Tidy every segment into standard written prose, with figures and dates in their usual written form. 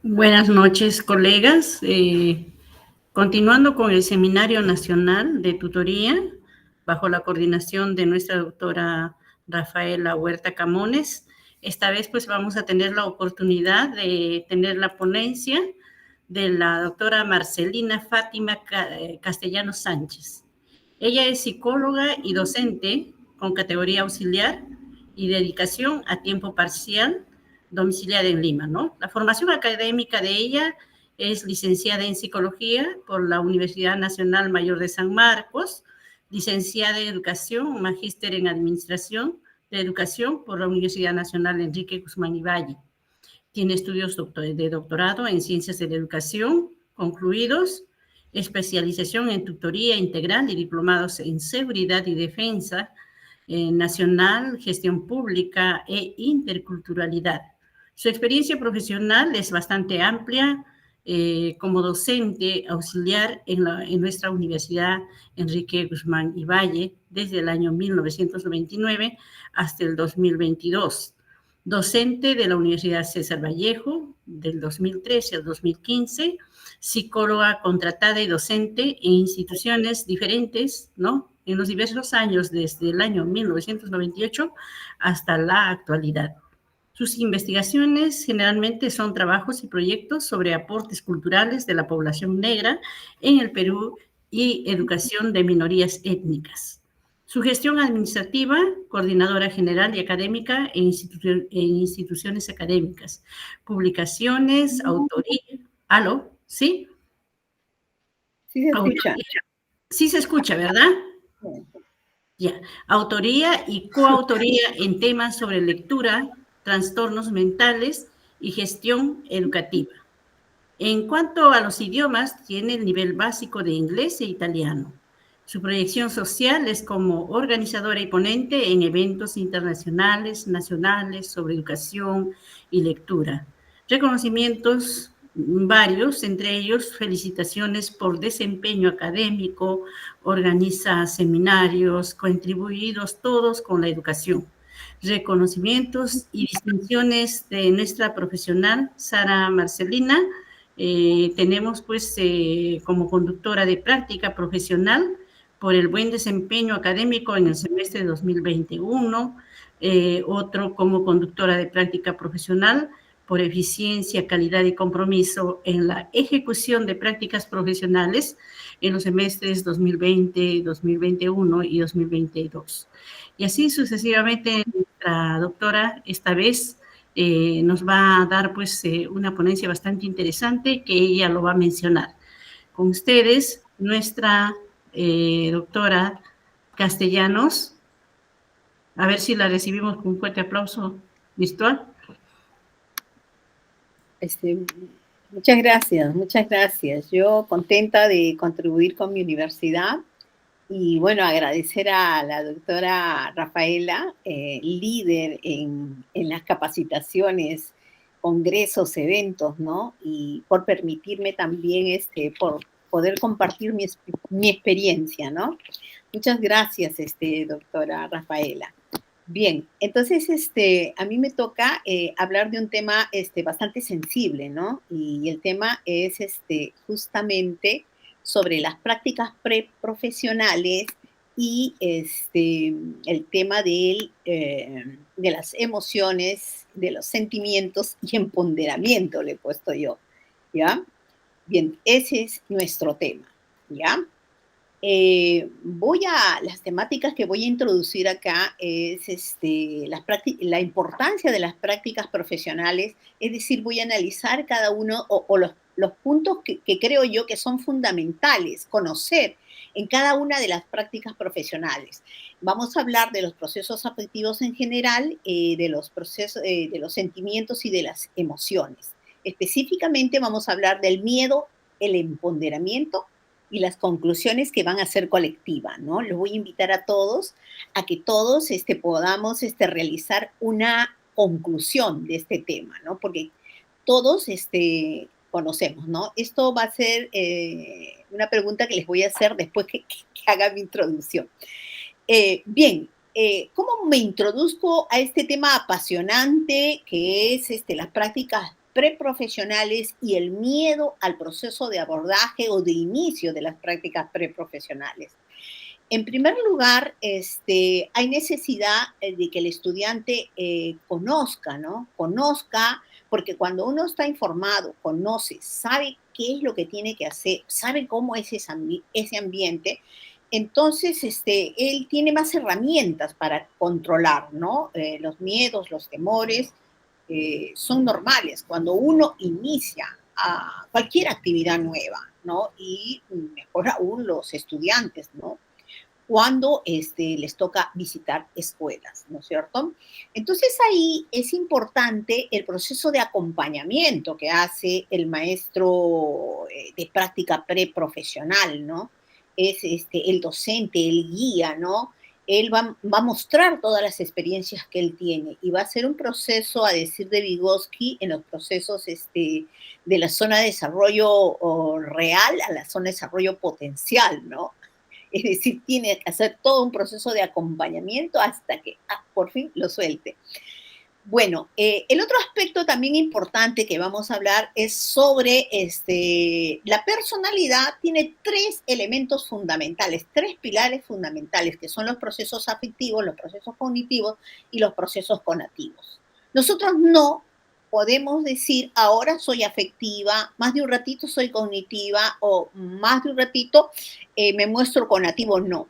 Buenas noches, colegas. Continuando con el Seminario Nacional de Tutoría, bajo la coordinación de nuestra doctora Rafaela Huerta Camones, esta vez pues vamos a tener la oportunidad de tener la ponencia de la doctora Marcelina Fátima Castellanos Sánchez. Ella es psicóloga y docente con categoría auxiliar y dedicación a tiempo parcial domiciliada en Lima, ¿no? La formación académica de ella es licenciada en psicología por la Universidad Nacional Mayor de San Marcos, licenciada en educación, magíster en administración de educación por la Universidad Nacional Enrique Guzmán y Valle. Tiene estudios de doctorado en ciencias de la educación concluidos, especialización en tutoría integral y diplomados en seguridad y defensa nacional, gestión pública e interculturalidad. Su experiencia profesional es bastante amplia como docente auxiliar en nuestra Universidad Enrique Guzmán y Valle desde el año 1999 hasta el 2022. Docente de la Universidad César Vallejo del 2013 al 2015, psicóloga contratada y docente en instituciones diferentes, ¿no? En los diversos años, desde el año 1998 hasta la actualidad. Sus investigaciones generalmente son trabajos y proyectos sobre aportes culturales de la población negra en el Perú y educación de minorías étnicas. Su gestión administrativa, coordinadora general y académica en instituciones académicas, publicaciones, autoría. ¿Aló? ¿Sí? Sí se escucha. Autoría. Sí se escucha, ¿verdad? Ya. Autoría y coautoría en temas sobre lectura, trastornos mentales y gestión educativa. En cuanto a los idiomas, tiene el nivel básico de inglés e italiano. Su proyección social es como organizadora y ponente en eventos internacionales, nacionales, sobre educación y lectura. Reconocimientos varios, entre ellos felicitaciones por desempeño académico, organiza seminarios, contribuidos todos con la educación. Reconocimientos y distinciones de nuestra profesional, Sara Marcelina. Tenemos pues como conductora de práctica profesional por el buen desempeño académico en el semestre de 2021, otro como conductora de práctica profesional por eficiencia, calidad y compromiso en la ejecución de prácticas profesionales en los semestres 2020, 2021 y 2022. Y así sucesivamente, nuestra doctora esta vez nos va a dar pues una ponencia bastante interesante que ella lo va a mencionar. Con ustedes, nuestra doctora Castellanos. A ver si la recibimos con un fuerte aplauso virtual. Muchas gracias, muchas gracias. Yo contenta de contribuir con mi universidad y bueno, agradecer a la doctora Rafaela, líder en las capacitaciones, congresos, eventos, ¿no? Y por permitirme también, por poder compartir mi experiencia, ¿no? Muchas gracias, doctora Rafaela. Bien, entonces a mí me toca hablar de un tema bastante sensible, ¿no? Y el tema es justamente sobre las prácticas preprofesionales y el tema de las emociones, de los sentimientos y empoderamiento, le he puesto yo, ¿ya? Bien, ese es nuestro tema, ¿ya? Las temáticas que voy a introducir acá es la importancia de las prácticas profesionales, es decir, voy a analizar cada uno o los puntos que creo yo que son fundamentales conocer en cada una de las prácticas profesionales. Vamos a hablar de los procesos afectivos en general, de los procesos, de los sentimientos y de las emociones. Específicamente vamos a hablar del miedo, el empoderamiento y las conclusiones que van a ser colectivas, ¿no? Los voy a invitar a todos a que todos podamos realizar una conclusión de este tema, ¿no? Porque todos conocemos, ¿no? Esto va a ser una pregunta que les voy a hacer después que haga mi introducción. Bien, ¿cómo me introduzco a este tema apasionante que es las prácticas preprofesionales y el miedo al proceso de abordaje o de inicio de las prácticas preprofesionales. En primer lugar, hay necesidad de que el estudiante conozca, ¿no? Conozca, porque cuando uno está informado, conoce, sabe qué es lo que tiene que hacer, sabe cómo es ese ambiente, entonces él tiene más herramientas para controlar, ¿no? Los miedos, los temores son normales cuando uno inicia a cualquier actividad nueva, ¿no? Y mejor aún los estudiantes, ¿no? Cuando les toca visitar escuelas, ¿no es cierto? Entonces ahí es importante el proceso de acompañamiento que hace el maestro de práctica preprofesional, ¿no? Es el docente, el guía, ¿no? Él va a mostrar todas las experiencias que él tiene y va a ser un proceso, a decir de Vygotsky, en los procesos de la zona de desarrollo real a la zona de desarrollo potencial, ¿no? Es decir, tiene que hacer todo un proceso de acompañamiento hasta que por fin lo suelte. Bueno, el otro aspecto también importante que vamos a hablar es sobre la personalidad. Tiene tres elementos fundamentales, tres pilares fundamentales, que son los procesos afectivos, los procesos cognitivos y los procesos conativos. Nosotros no podemos decir, ahora soy afectiva, más de un ratito soy cognitiva o más de un ratito me muestro conativo. No.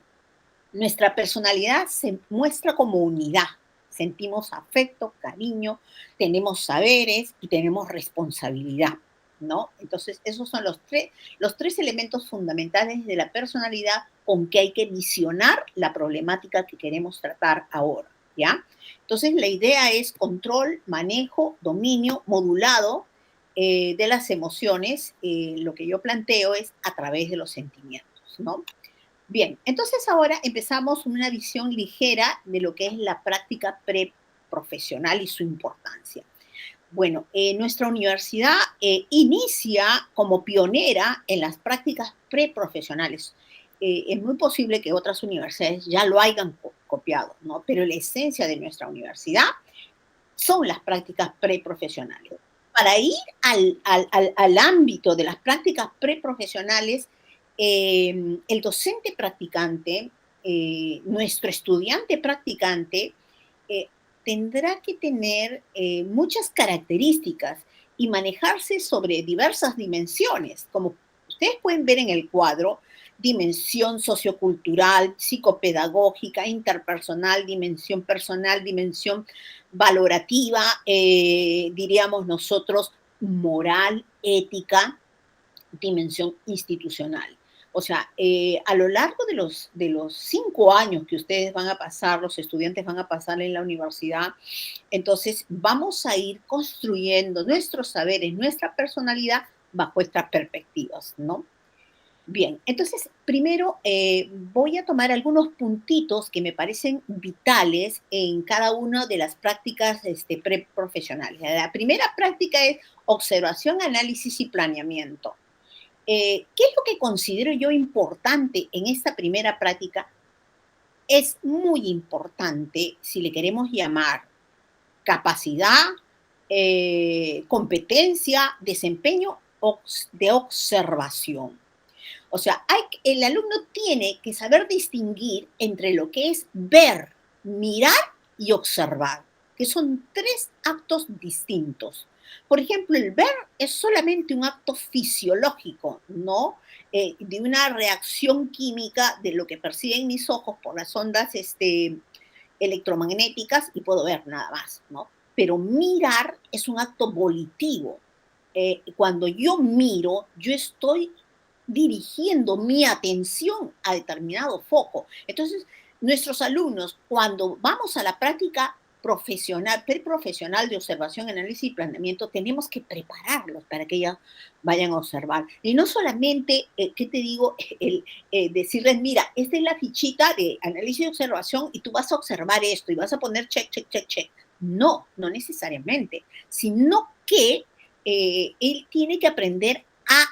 Nuestra personalidad se muestra como unidad. Sentimos afecto, cariño, tenemos saberes y tenemos responsabilidad, ¿no? Entonces, esos son los tres elementos fundamentales de la personalidad con que hay que visionar la problemática que queremos tratar ahora, ¿ya? Entonces, la idea es control, manejo, dominio modulado de las emociones. Lo que yo planteo es a través de los sentimientos, ¿no? Bien, entonces ahora empezamos una visión ligera de lo que es la práctica preprofesional y su importancia. Bueno, nuestra universidad inicia como pionera en las prácticas preprofesionales. Es muy posible que otras universidades ya lo hayan copiado, ¿no? Pero la esencia de nuestra universidad son las prácticas preprofesionales. Para ir al ámbito de las prácticas preprofesionales, el docente practicante, nuestro estudiante practicante, tendrá que tener muchas características y manejarse sobre diversas dimensiones, como ustedes pueden ver en el cuadro: dimensión sociocultural, psicopedagógica, interpersonal, dimensión personal, dimensión valorativa, diríamos nosotros, moral, ética, dimensión institucional. O sea, a lo largo de los 5 años que ustedes van a pasar, los estudiantes van a pasar en la universidad, entonces vamos a ir construyendo nuestros saberes, nuestra personalidad bajo estas perspectivas, ¿no? Bien, entonces primero voy a tomar algunos puntitos que me parecen vitales en cada una de las prácticas preprofesionales. La primera práctica es observación, análisis y planeamiento. ¿Qué es lo que considero yo importante en esta primera práctica? Es muy importante, si le queremos llamar capacidad, competencia, desempeño de observación. O sea, el alumno tiene que saber distinguir entre lo que es ver, mirar y observar, que son tres actos distintos. Por ejemplo, el ver es solamente un acto fisiológico, ¿no? De una reacción química de lo que perciben mis ojos por las ondas electromagnéticas y puedo ver nada más, ¿no? Pero mirar es un acto volitivo. Cuando yo miro, yo estoy dirigiendo mi atención a determinado foco. Entonces, nuestros alumnos, cuando vamos a la práctica profesional, preprofesional de observación, análisis y planeamiento, tenemos que prepararlos para que ellos vayan a observar. Y no solamente, ¿qué te digo? Decirles, mira, esta es la fichita de análisis y observación y tú vas a observar esto y vas a poner check, check, check, check. No, no necesariamente, sino que él tiene que aprender a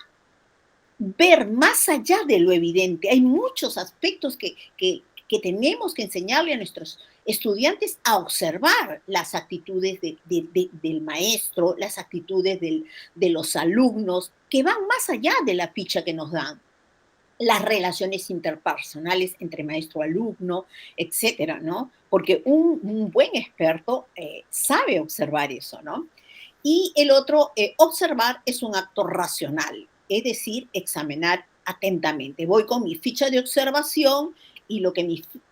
ver más allá de lo evidente. Hay muchos aspectos que que tenemos que enseñarle a nuestros estudiantes a observar las actitudes del maestro, las actitudes de los alumnos, que van más allá de la ficha que nos dan, las relaciones interpersonales entre maestro-alumno, etcétera, ¿no? Porque un buen experto sabe observar eso, ¿no? Y el otro, observar es un acto racional, es decir, examinar atentamente. Voy con mi ficha de observación y,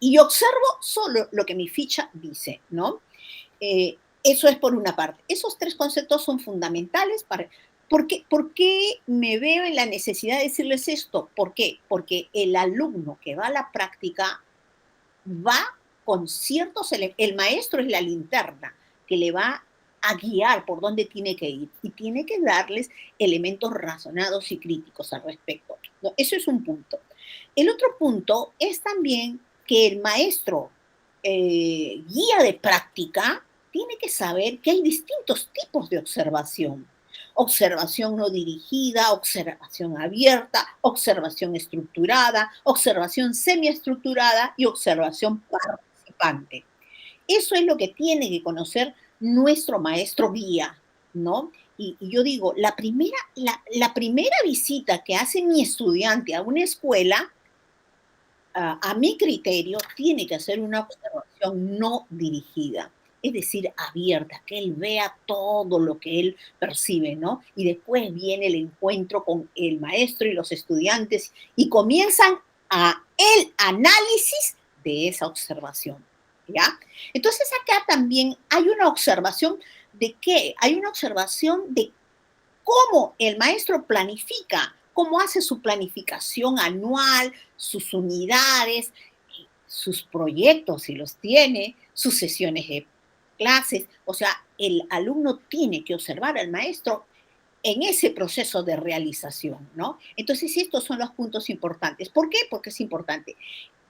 y observo solo lo que mi ficha dice, ¿no? Eso es por una parte. Esos tres conceptos son fundamentales para... ¿Por qué me veo en la necesidad de decirles esto? ¿Por qué? Porque el alumno que va a la práctica va con ciertos... El maestro es la linterna que le va a guiar por dónde tiene que ir y tiene que darles elementos razonados y críticos al respecto. ¿No? Eso es un punto. El otro punto es también que el maestro guía de práctica tiene que saber que hay distintos tipos de observación. Observación no dirigida, observación abierta, observación estructurada, observación semiestructurada y observación participante. Eso es lo que tiene que conocer nuestro maestro guía, ¿no? Y yo digo, la primera visita que hace mi estudiante a una escuela, a mi criterio, tiene que hacer una observación no dirigida, es decir, abierta, que él vea todo lo que él percibe, ¿no? Y después viene el encuentro con el maestro y los estudiantes y comienzan el análisis de esa observación, ¿ya? Entonces acá también hay una observación de qué, hay una observación de cómo el maestro planifica, cómo hace su planificación anual, sus unidades, sus proyectos, si los tiene, sus sesiones de clases. O sea, el alumno tiene que observar al maestro en ese proceso de realización, ¿no? Entonces, estos son los puntos importantes. ¿Por qué? Porque es importante.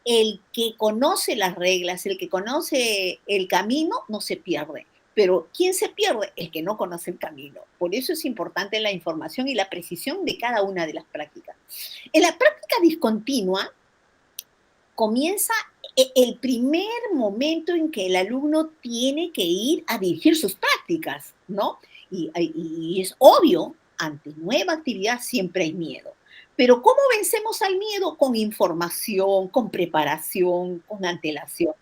El que conoce las reglas, el que conoce el camino, no se pierde. Pero ¿quién se pierde? El que no conoce el camino. Por eso es importante la información y la precisión de cada una de las prácticas. En la práctica discontinua comienza el primer momento en que el alumno tiene que ir a dirigir sus prácticas, ¿no? Y es obvio, ante nueva actividad siempre hay miedo. Pero ¿cómo vencemos al miedo? Con información, con preparación, con antelación.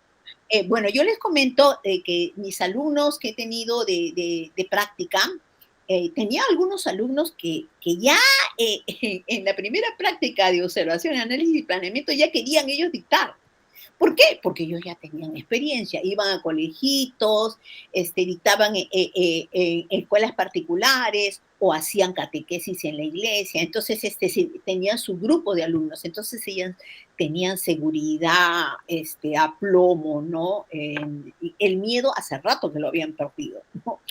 Bueno, yo les comento que mis alumnos que he tenido de práctica, tenía algunos alumnos que ya en la primera práctica de observación, análisis y planeamiento ya querían ellos dictar. ¿Por qué? Porque ellos ya tenían experiencia, iban a colegitos, dictaban en escuelas particulares o hacían catequesis en la iglesia, entonces tenían su grupo de alumnos, entonces ellos tenían seguridad, aplomo, ¿no? El miedo hace rato que lo habían perdido, ¿no?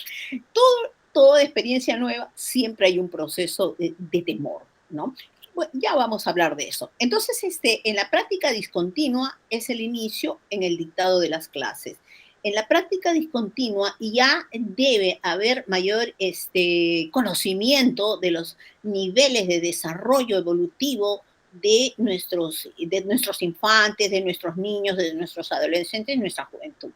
Toda experiencia nueva siempre hay un proceso de temor, ¿no? Bueno, ya vamos a hablar de eso. Entonces, en la práctica discontinua es el inicio en el dictado de las clases. En la práctica discontinua ya debe haber mayor conocimiento de los niveles de desarrollo evolutivo de nuestros infantes, de nuestros niños, de nuestros adolescentes, de nuestra juventud.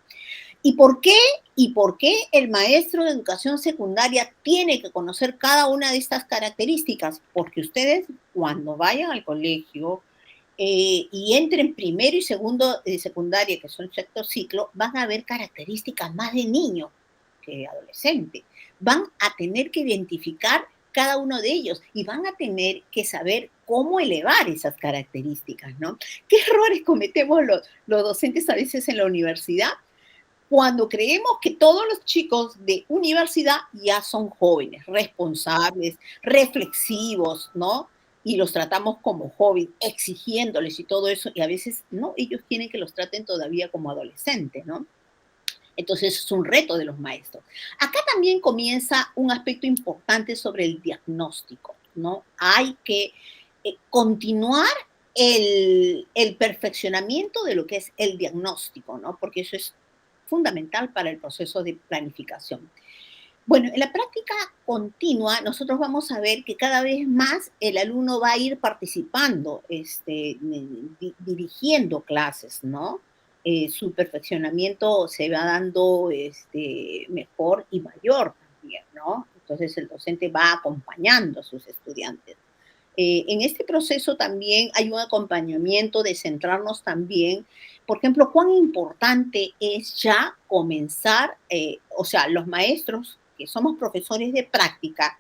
¿Y por qué? ¿Y por qué el maestro de educación secundaria tiene que conocer cada una de estas características? Porque ustedes, cuando vayan al colegio y entren primero y segundo de secundaria, que son sexto ciclo, van a ver características más de niño que adolescente. Van a tener que identificar cada uno de ellos y van a tener que saber cómo elevar esas características, ¿no? ¿Qué errores cometemos los docentes a veces en la universidad? Cuando creemos que todos los chicos de universidad ya son jóvenes, responsables, reflexivos, ¿no? Y los tratamos como jóvenes, exigiéndoles y todo eso, y a veces no, ellos quieren que los traten todavía como adolescentes, ¿no? Entonces es un reto de los maestros. Acá también comienza un aspecto importante sobre el diagnóstico, ¿no? Hay que continuar el perfeccionamiento de lo que es el diagnóstico, ¿no? Porque eso es fundamental para el proceso de planificación. Bueno, en la práctica continua, nosotros vamos a ver que cada vez más el alumno va a ir participando, dirigiendo clases, ¿no? Su perfeccionamiento se va dando mejor y mayor también, ¿no? Entonces el docente va acompañando a sus estudiantes. En este proceso también hay un acompañamiento de centrarnos también, por ejemplo, cuán importante es ya comenzar, o sea, los maestros que somos profesores de práctica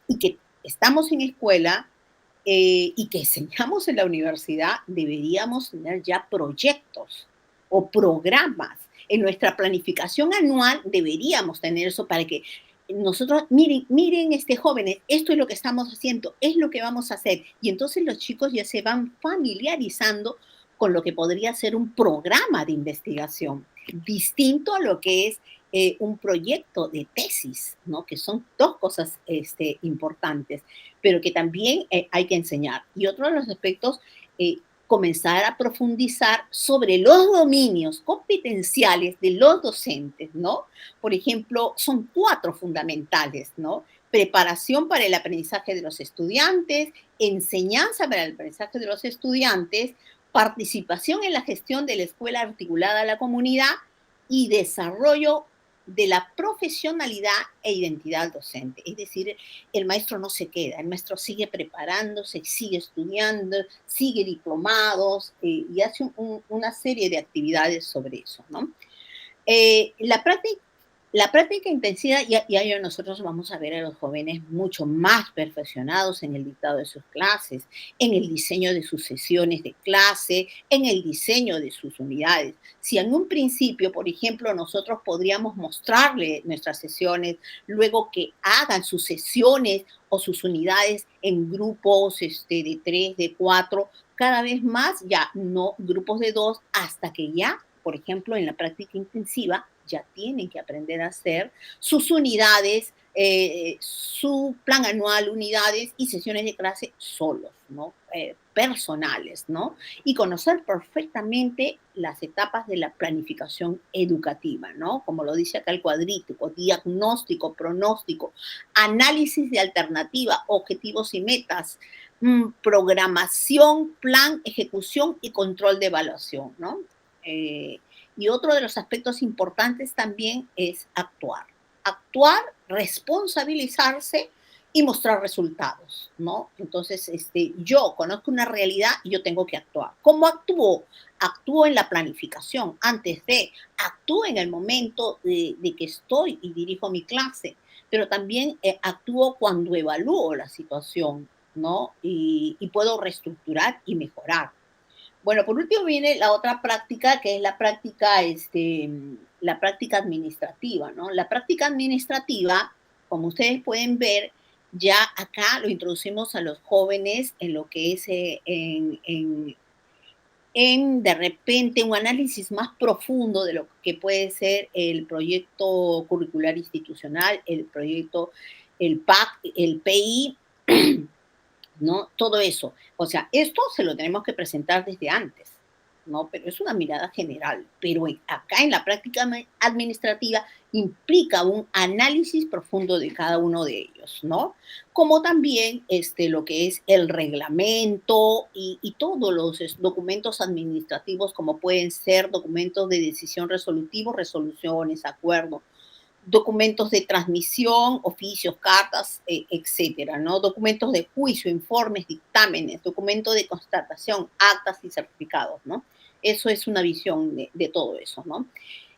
y que estamos en escuela y que enseñamos en la universidad, deberíamos tener ya proyectos o programas. En nuestra planificación anual deberíamos tener eso para que nosotros, miren, jóvenes, esto es lo que estamos haciendo, es lo que vamos a hacer. Y entonces los chicos ya se van familiarizando con lo que podría ser un programa de investigación, distinto a lo que es un proyecto de tesis, ¿no? Que son dos cosas importantes, pero que también hay que enseñar. Y otro de los aspectos, comenzar a profundizar sobre los dominios competenciales de los docentes, ¿no? Por ejemplo, son 4 fundamentales, ¿no? Preparación para el aprendizaje de los estudiantes, enseñanza para el aprendizaje de los estudiantes, participación en la gestión de la escuela articulada a la comunidad y desarrollo de la profesionalidad e identidad docente. Es decir, el maestro no se queda, el maestro sigue preparándose, sigue estudiando, sigue diplomados y hace una serie de actividades sobre eso, ¿no? La práctica intensiva, ya nosotros vamos a ver a los jóvenes mucho más perfeccionados en el dictado de sus clases, en el diseño de sus sesiones de clase, en el diseño de sus unidades. Si en un principio, por ejemplo, nosotros podríamos mostrarle nuestras sesiones, luego que hagan sus sesiones o sus unidades en grupos de 3, de 4, cada vez más ya no grupos de 2, hasta que ya, por ejemplo, en la práctica intensiva, ya tienen que aprender a hacer sus unidades, su plan anual, unidades y sesiones de clase solos, ¿no? Personales, ¿no? Y conocer perfectamente las etapas de la planificación educativa, ¿no? Como lo dice acá el cuadrito, diagnóstico, pronóstico, análisis de alternativa, objetivos y metas, programación, plan, ejecución y control de evaluación, ¿no? Y otro de los aspectos importantes también es actuar. Actuar, responsabilizarse y mostrar resultados, ¿no? Entonces, yo conozco una realidad y yo tengo que actuar. ¿Cómo actúo? Actúo en la planificación, actúo en el momento de que estoy y dirijo mi clase, pero también actúo cuando evalúo la situación, ¿no? Y puedo reestructurar y mejorar. Bueno, por último viene la otra práctica, que es la práctica administrativa, ¿no? La práctica administrativa, como ustedes pueden ver, ya acá lo introducimos a los jóvenes en lo que es de repente un análisis más profundo de lo que puede ser el proyecto curricular institucional, el proyecto, el PAC, el PI, ¿no? Todo eso. O sea, esto se lo tenemos que presentar desde antes, ¿no? Pero es una mirada general. Pero acá en la práctica administrativa implica un análisis profundo de cada uno de ellos, ¿no? Como también lo que es el reglamento y todos los documentos administrativos, como pueden ser documentos de decisión resolutivo, resoluciones, acuerdos, documentos de transmisión, oficios, cartas, etcétera, ¿no? Documentos de juicio, informes, dictámenes, documentos de constatación, actas y certificados, ¿no? Eso es una visión de todo eso, ¿no?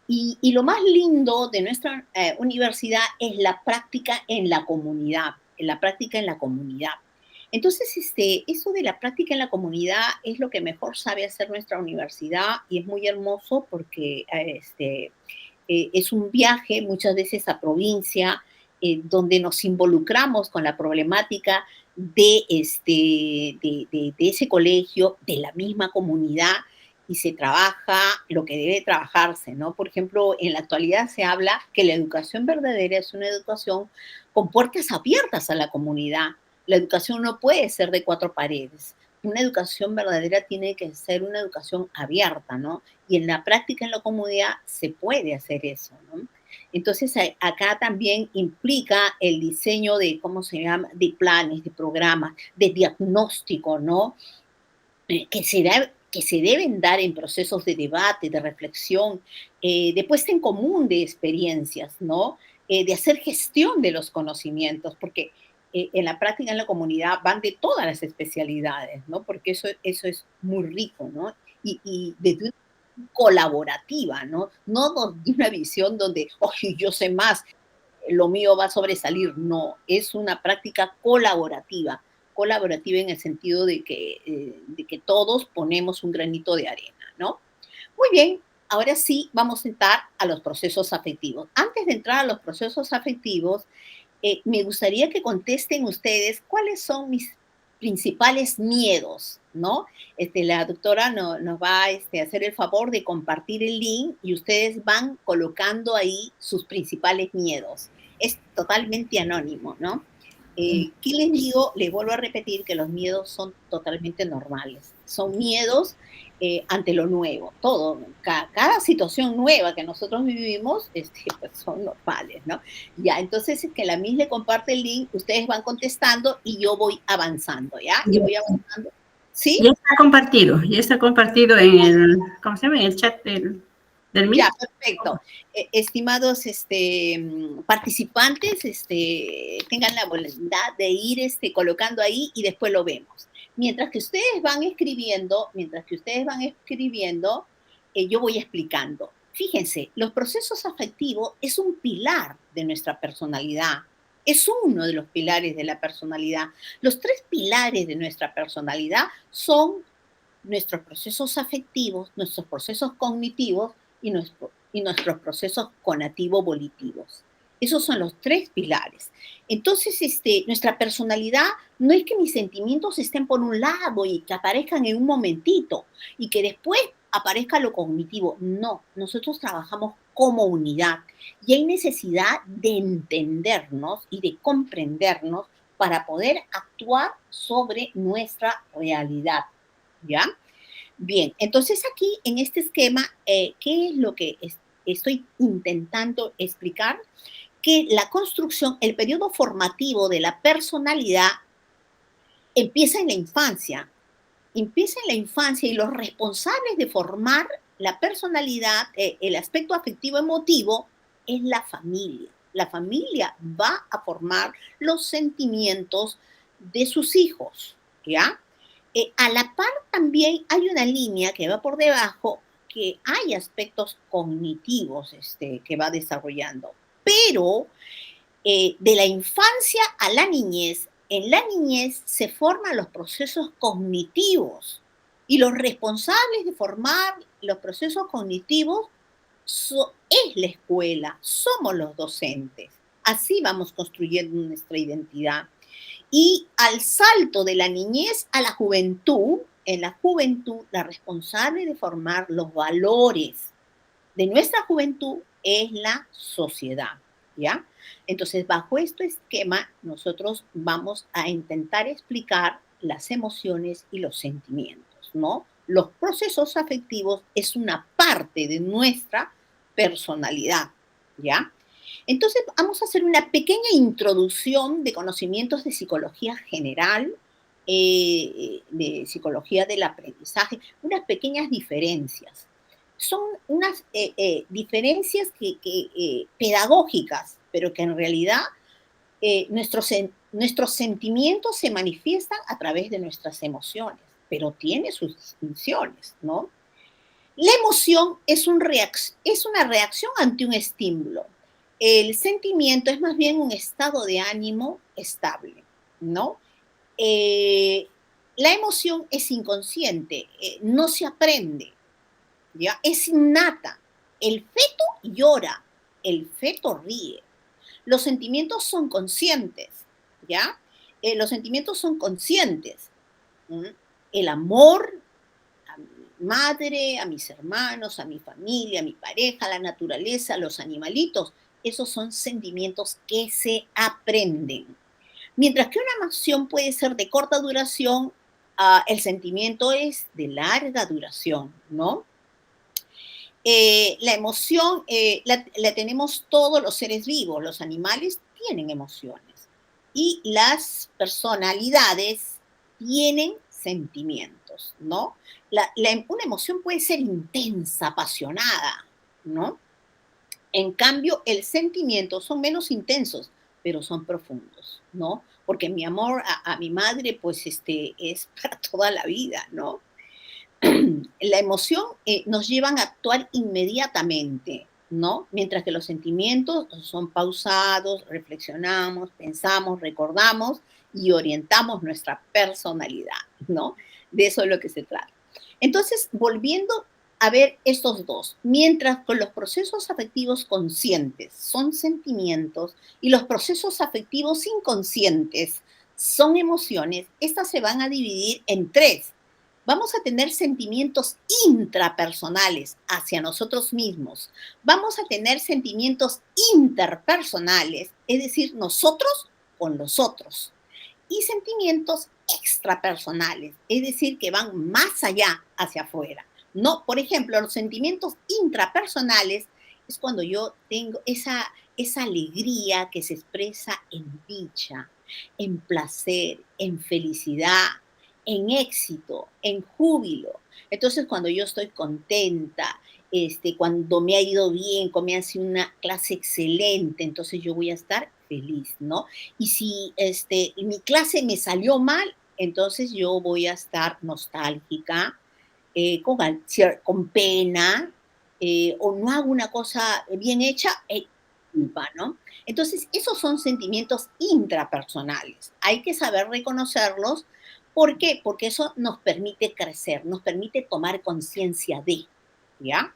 Y lo más lindo de nuestra universidad es la práctica en la comunidad, la práctica en la comunidad. Entonces, eso de la práctica en la comunidad es lo que mejor sabe hacer nuestra universidad y es muy hermoso porque es un viaje muchas veces a provincia, donde nos involucramos con la problemática de ese colegio, de la misma comunidad, y se trabaja lo que debe trabajarse, ¿no? Por ejemplo, en la actualidad se habla que la educación verdadera es una educación con puertas abiertas a la comunidad. La educación no puede ser de 4 paredes. Una educación verdadera tiene que ser una educación abierta, ¿no? Y en la práctica, en la comunidad, se puede hacer eso, ¿no? Entonces, acá también implica el diseño de, ¿cómo se llama?, de planes, de programas, de diagnóstico, ¿no? Que se deben dar en procesos de debate, de reflexión, de puesta en común de experiencias, ¿no? De hacer gestión de los conocimientos, porque en la práctica en la comunidad van de todas las especialidades, ¿no? Porque eso es muy rico, ¿no? Y desde una colaborativa, ¿no? No de una visión donde, oye, yo sé más, lo mío va a sobresalir. No, es una práctica colaborativa en el sentido de que todos ponemos un granito de arena, ¿no? Muy bien, ahora sí vamos a entrar a los procesos afectivos. Antes de entrar a los procesos afectivos, me gustaría que contesten ustedes cuáles son mis principales miedos, ¿no? La doctora nos va a hacer el favor de compartir el link y ustedes van colocando ahí sus principales miedos. Es totalmente anónimo, ¿no? ¿Qué les digo? Les vuelvo a repetir que los miedos son totalmente normales. Son miedos ante lo nuevo. Cada situación nueva que nosotros vivimos pues son normales, ¿no? Ya, entonces es que la Miss le comparte el link, ustedes van contestando y yo voy avanzando, ¿ya? Yo voy avanzando. ¿Sí? Ya está compartido en el, ¿cómo se llama? En el chat del Meet. Ya, perfecto. Estimados participantes, tengan la voluntad de ir colocando ahí y después lo vemos. Mientras que ustedes van escribiendo, yo voy explicando. Fíjense, los procesos afectivos es un pilar de nuestra personalidad. Es uno de los pilares de la personalidad. Los 3 pilares de nuestra personalidad son nuestros procesos afectivos, nuestros procesos cognitivos y nuestros procesos conativo-volitivos. Esos son los 3 pilares. Entonces, nuestra personalidad no es que mis sentimientos estén por un lado y que aparezcan en un momentito y que después aparezca lo cognitivo. No, nosotros trabajamos como unidad y hay necesidad de entendernos y de comprendernos para poder actuar sobre nuestra realidad, ¿ya? Bien, entonces aquí en este esquema, ¿qué es lo que estoy intentando explicar? Que la construcción, el periodo formativo de la personalidad empieza en la infancia. Empieza en la infancia y los responsables de formar la personalidad, el aspecto afectivo emotivo, es la familia. La familia va a formar los sentimientos de sus hijos, ¿ya? A la par también hay una línea que va por debajo, que hay aspectos cognitivos que va desarrollando, pero de la infancia a la niñez, en la niñez se forman los procesos cognitivos y los responsables de formar los procesos cognitivos es la escuela, somos los docentes. Así vamos construyendo nuestra identidad. Y al salto de la niñez a la juventud, en la juventud, la responsable de formar los valores de nuestra juventud es la sociedad, ¿ya? Entonces, bajo este esquema, nosotros vamos a intentar explicar las emociones y los sentimientos, ¿no? Los procesos afectivos es una parte de nuestra personalidad, ¿ya? Entonces, vamos a hacer una pequeña introducción de conocimientos de psicología general, de psicología del aprendizaje, unas pequeñas diferencias. Son unas diferencias pedagógicas, pero que en realidad nuestros sentimientos se manifiestan a través de nuestras emociones, pero tiene sus distinciones, ¿no? La emoción es una reacción ante un estímulo. El sentimiento es más bien un estado de ánimo estable, ¿no? La emoción es inconsciente, no se aprende, ¿ya? Es innata. El feto llora, el feto ríe. Los sentimientos son conscientes, ¿ya? Los sentimientos son conscientes. El amor a mi madre, a mis hermanos, a mi familia, a mi pareja, a la naturaleza, a los animalitos, esos son sentimientos que se aprenden. Mientras que una emoción puede ser de corta duración, el sentimiento es de larga duración, ¿no? La emoción la tenemos todos los seres vivos, los animales tienen emociones y las personalidades tienen sentimientos, ¿no? Una emoción puede ser intensa, apasionada, ¿no? En cambio, el sentimiento son menos intensos, pero son profundos, ¿no? Porque mi amor a mi madre, pues, es para toda la vida, ¿no? La emoción nos llevan a actuar inmediatamente, ¿no? Mientras que los sentimientos son pausados, reflexionamos, pensamos, recordamos y orientamos nuestra personalidad, ¿no? De eso es lo que se trata. Entonces, volviendo a ver estos dos, mientras con los procesos afectivos conscientes son sentimientos y los procesos afectivos inconscientes son emociones, estas se van a dividir en tres. Vamos a tener sentimientos intrapersonales hacia nosotros mismos. Vamos a tener sentimientos interpersonales, es decir, nosotros con los otros. Y sentimientos extrapersonales, es decir, que van más allá, hacia afuera. No, por ejemplo, los sentimientos intrapersonales es cuando yo tengo esa alegría que se expresa en dicha, en placer, en felicidad, en éxito, en júbilo. Entonces, cuando yo estoy contenta, cuando me ha ido bien, cuando me ha sido una clase excelente, entonces yo voy a estar feliz, ¿no? Y si mi clase me salió mal, entonces yo voy a estar nostálgica, con pena, o no hago una cosa bien hecha, culpa, ¿no? Entonces, esos son sentimientos intrapersonales. Hay que saber reconocerlos. ¿Por qué? Porque eso nos permite crecer, nos permite tomar conciencia de, ¿ya?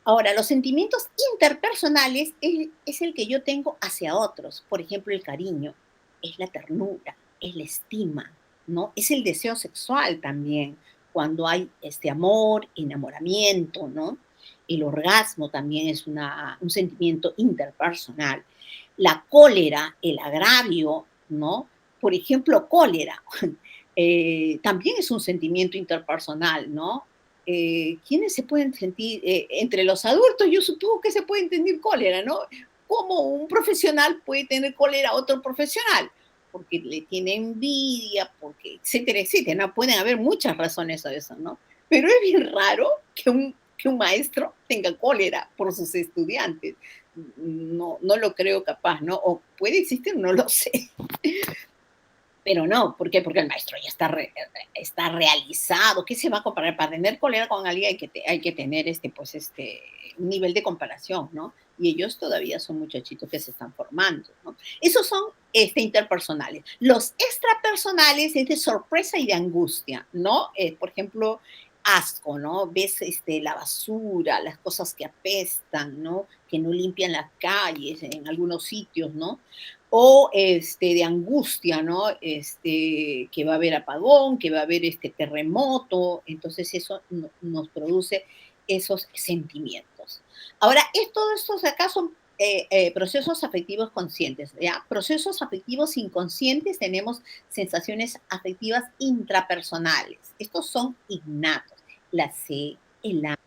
Ahora, los sentimientos interpersonales es el que yo tengo hacia otros. Por ejemplo, el cariño, es la ternura, es la estima, ¿no? Es el deseo sexual también, cuando hay este amor, enamoramiento, ¿no? El orgasmo también es un sentimiento interpersonal. La cólera, el agravio, ¿no? Por ejemplo, cólera, también es un sentimiento interpersonal, ¿no? ¿Quiénes se pueden sentir, entre los adultos, yo supongo que se pueden tener cólera, ¿no? ¿Cómo un profesional puede tener cólera a otro profesional? Porque le tiene envidia, porque, etcétera, etcétera, ¿no? Pueden haber muchas razones a eso, ¿no? Pero es bien raro que un maestro tenga cólera por sus estudiantes. No, no lo creo capaz, ¿no? O puede existir, no lo sé. Pero no, ¿por qué? Porque el maestro ya está realizado. ¿Qué se va a comparar? Para tener cólera con alguien hay que tener un nivel de comparación, ¿no? Y ellos todavía son muchachitos que se están formando, ¿no? Esos son interpersonales. Los extrapersonales es de sorpresa y de angustia, ¿no? Por ejemplo, asco, ¿no? Ves la basura, las cosas que apestan, ¿no? Que no limpian las calles en algunos sitios, ¿no? O de angustia, ¿no? Que va a haber apagón, que va a haber terremoto, entonces eso nos produce esos sentimientos. Ahora, todos estos acá son procesos afectivos conscientes, ¿ya? Procesos afectivos inconscientes tenemos sensaciones afectivas intrapersonales. Estos son innatos. La sed, el hambre,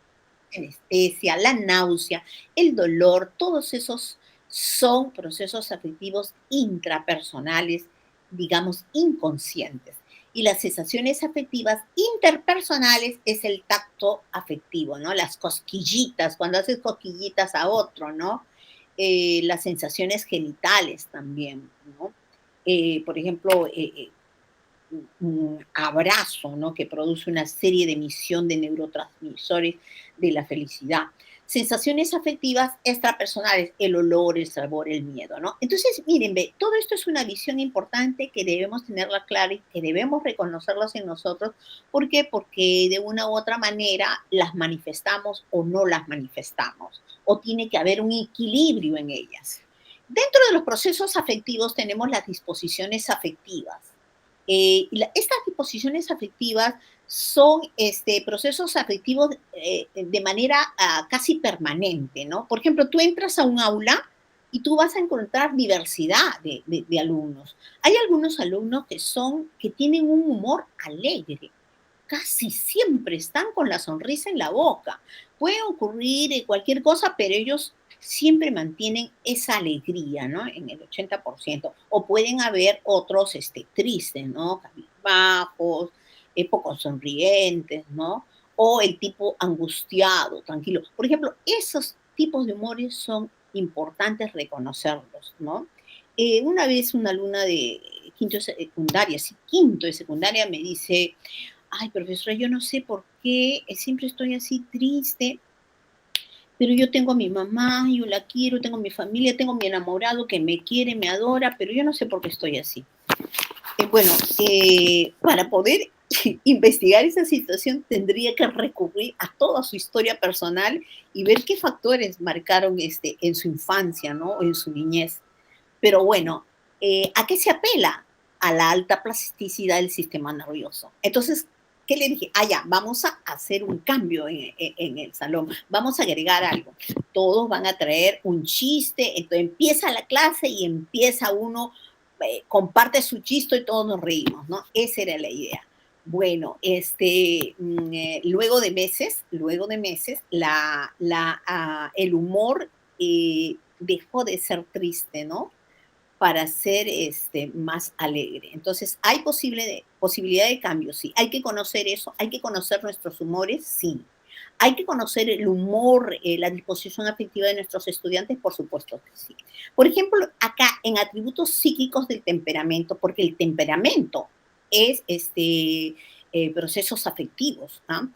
anestesia, la náusea, el dolor, todos esos son procesos afectivos intrapersonales, digamos, inconscientes. Y las sensaciones afectivas interpersonales es el tacto afectivo, ¿no? Las cosquillitas, cuando haces cosquillitas a otro, ¿no? Las sensaciones genitales también, ¿no? Por ejemplo, un abrazo, ¿no? Que produce una serie de emisión de neurotransmisores de la felicidad. Sensaciones afectivas extrapersonales, el olor, el sabor, el miedo, ¿no? Entonces, miren, todo esto es una visión importante que debemos tenerla clara y que debemos reconocerlas en nosotros. ¿Por qué? Porque de una u otra manera las manifestamos o no las manifestamos, o tiene que haber un equilibrio en ellas. Dentro de los procesos afectivos tenemos las disposiciones afectivas. Estas disposiciones afectivas son procesos afectivos de manera casi permanente, ¿no? Por ejemplo, tú entras a un aula y tú vas a encontrar diversidad de alumnos. Hay algunos alumnos que tienen un humor alegre, casi siempre están con la sonrisa en la boca. puede ocurrir cualquier cosa, pero ellos siempre mantienen esa alegría, ¿no? En el 80%. O pueden haber otros tristes, ¿no? Cabizbajos, poco sonrientes, ¿no? O el tipo angustiado, tranquilo. Por ejemplo, esos tipos de humores son importantes reconocerlos, ¿no? Una vez una alumna de quinto de secundaria, sí, quinto de secundaria, me dice, ay, profesora, yo no sé por qué siempre estoy así triste, pero yo tengo a mi mamá, yo la quiero, tengo mi familia, tengo mi enamorado que me quiere, me adora, pero yo no sé por qué estoy así. Bueno, para poder investigar esa situación tendría que recurrir a toda su historia personal y ver qué factores marcaron en su infancia, ¿no? O en su niñez. Pero bueno, ¿a qué se apela? A la alta plasticidad del sistema nervioso. Entonces, ¿qué le dije? Ah, ya, vamos a hacer un cambio en el salón, vamos a agregar algo. Todos van a traer un chiste, entonces empieza la clase y empieza uno, comparte su chiste y todos nos reímos, ¿no? Esa era la idea. Bueno, luego de meses, el humor dejó de ser triste, ¿no? Para ser más alegre. Entonces, ¿hay posibilidad de cambio? Sí. ¿Hay que conocer eso? ¿Hay que conocer nuestros humores? Sí. ¿Hay que conocer el humor, la disposición afectiva de nuestros estudiantes? Por supuesto que sí. Por ejemplo, acá en atributos psíquicos del temperamento, porque el temperamento es procesos afectivos. ¿Ah?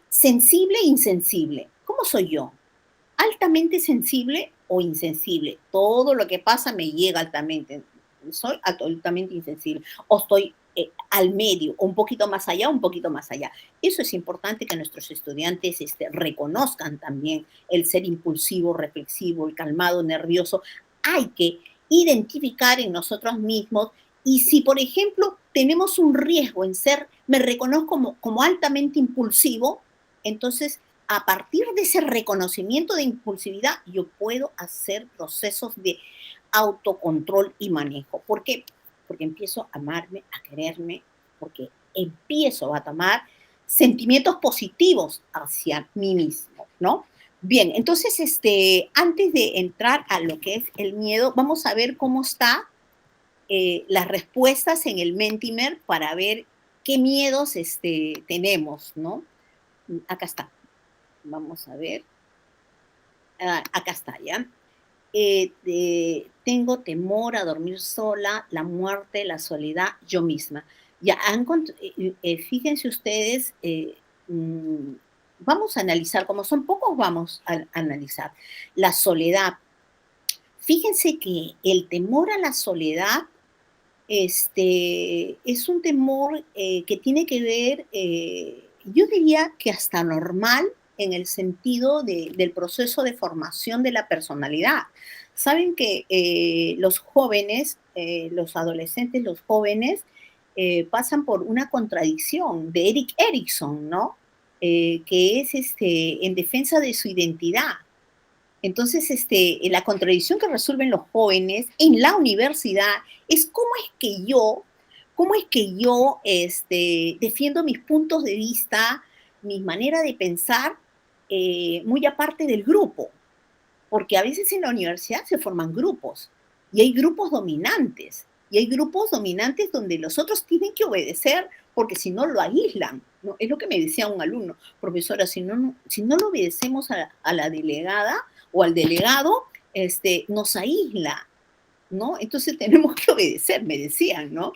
Sensible e insensible. ¿Cómo soy yo? Altamente sensible o insensible. Todo lo que pasa me llega altamente. Soy altamente insensible. O estoy al medio, un poquito más allá, un poquito más allá. Eso es importante que nuestros estudiantes reconozcan también el ser impulsivo, reflexivo, el calmado, nervioso. Hay que identificar en nosotros mismos y si, por ejemplo, tenemos un riesgo en me reconozco como altamente impulsivo, entonces a partir de ese reconocimiento de impulsividad, yo puedo hacer procesos de autocontrol y manejo. ¿Por qué? Porque empiezo a amarme, a quererme, porque empiezo a tomar sentimientos positivos hacia mí mismo, ¿no? Bien, entonces, antes de entrar a lo que es el miedo, vamos a ver cómo está las respuestas en el Mentimer para ver qué miedos tenemos, ¿no? Acá está. Vamos a ver. Acá está, ¿ya? Tengo temor a dormir sola, la muerte, la soledad, yo misma. Ya, fíjense ustedes, vamos a analizar, como son pocos, vamos a analizar. La soledad. Fíjense que el temor a la soledad es un temor que tiene que ver, yo diría que hasta normal en el sentido del proceso de formación de la personalidad. Saben que los jóvenes, los adolescentes, los jóvenes, pasan por una contradicción de Erik Erikson, ¿no? Que es en defensa de su identidad. Entonces, la contradicción que resuelven los jóvenes en la universidad es cómo es que yo defiendo mis puntos de vista, mi manera de pensar, muy aparte del grupo. Porque a veces en la universidad se forman grupos y hay grupos dominantes. Y hay grupos dominantes donde los otros tienen que obedecer porque si no lo aíslan, ¿no? Es lo que me decía un alumno, profesora, si no lo obedecemos a la delegada o al delegado, nos aísla, ¿no? Entonces tenemos que obedecer, me decían, ¿no?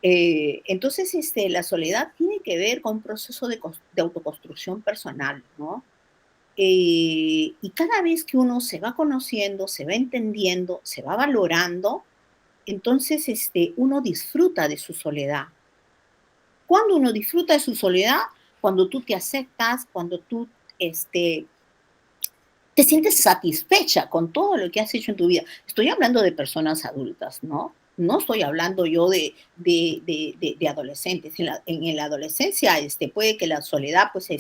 Entonces, la soledad tiene que ver con un proceso de autoconstrucción personal, ¿no? Y cada vez que uno se va conociendo, se va entendiendo, se va valorando, entonces uno disfruta de su soledad. ¿Cuándo uno disfruta de su soledad? Cuando tú te aceptas, cuando tú te sientes satisfecha con todo lo que has hecho en tu vida. Estoy hablando de personas adultas, ¿no? No estoy hablando yo de adolescentes. En la adolescencia puede que la soledad pues,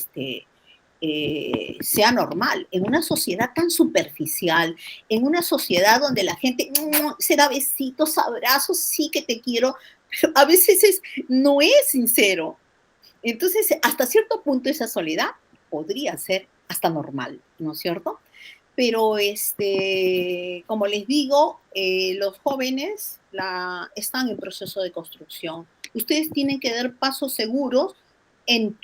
sea normal. En una sociedad tan superficial, en una sociedad donde la gente se da besitos, abrazos, sí que te quiero, pero a veces no es sincero. Entonces, hasta cierto punto esa soledad podría ser hasta normal, ¿no es cierto? Pero como les digo, los jóvenes están en proceso de construcción. Ustedes tienen que dar pasos seguros en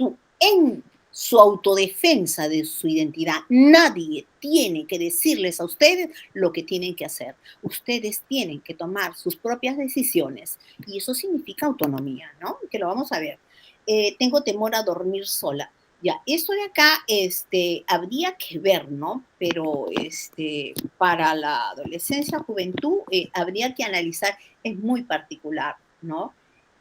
su autodefensa de su identidad. Nadie tiene que decirles a ustedes lo que tienen que hacer. Ustedes tienen que tomar sus propias decisiones y eso significa autonomía, ¿no? Que lo vamos a ver. Tengo temor a dormir sola. Ya, esto de acá, habría que ver, ¿no? Pero, para la adolescencia, juventud, habría que analizar, es muy particular, ¿no?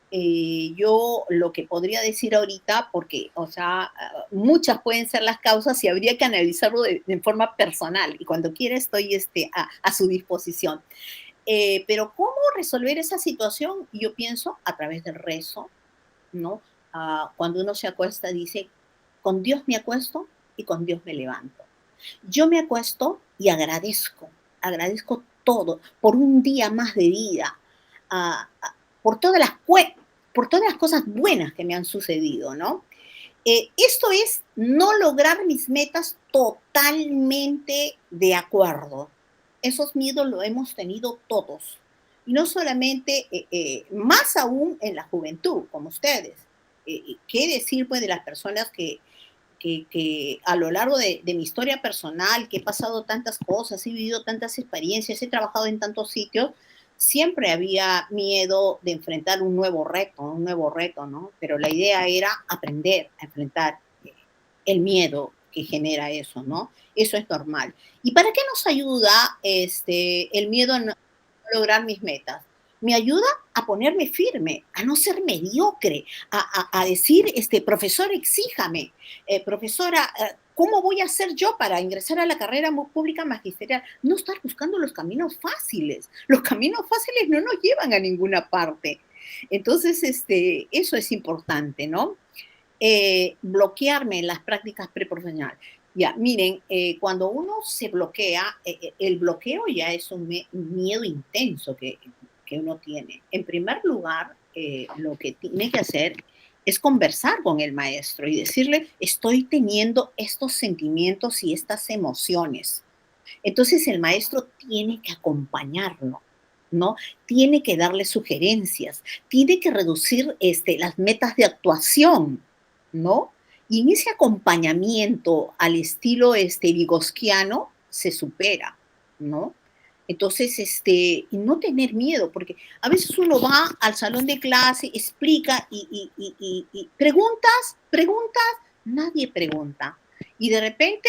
Yo lo que podría decir ahorita, porque, o sea, muchas pueden ser las causas y habría que analizarlo de forma personal, y cuando quiera estoy, a su disposición. Pero ¿cómo resolver esa situación? Yo pienso a través del rezo, ¿no? Cuando uno se acuesta, dice, con Dios me acuesto y con Dios me levanto. Yo me acuesto y agradezco todo por un día más de vida, ah, ah, por, todas las, por todas las cosas buenas que me han sucedido, ¿no? Esto es no lograr mis metas totalmente de acuerdo. Esos miedos lo hemos tenido todos. Y no solamente, más aún en la juventud, como ustedes. ¿Qué decir pues de las personas que a lo largo de mi historia personal, que he pasado tantas cosas, he vivido tantas experiencias, he trabajado en tantos sitios, siempre había miedo de enfrentar un nuevo reto, ¿no? Pero la idea era aprender a enfrentar el miedo que genera eso, ¿no? Eso es normal. ¿Y para qué nos ayuda el miedo a no lograr mis metas? Me ayuda a ponerme firme, a no ser mediocre, a decir, profesor, exíjame, profesora, ¿cómo voy a hacer yo para ingresar a la carrera pública magisterial? No estar buscando los caminos fáciles. Los caminos fáciles no nos llevan a ninguna parte. Entonces, eso es importante, ¿no? Bloquearme en las prácticas preprofesionales. Ya, miren, cuando uno se bloquea, el bloqueo ya es un miedo intenso que uno tiene. En primer lugar, lo que tiene que hacer es conversar con el maestro y decirle, estoy teniendo estos sentimientos y estas emociones. Entonces el maestro tiene que acompañarlo, ¿no? Tiene que darle sugerencias, tiene que reducir las metas de actuación, ¿no? Y en ese acompañamiento al estilo vygotsquiano se supera, ¿no? Entonces, y no tener miedo, porque a veces uno va al salón de clase, explica y preguntas, nadie pregunta. Y de repente,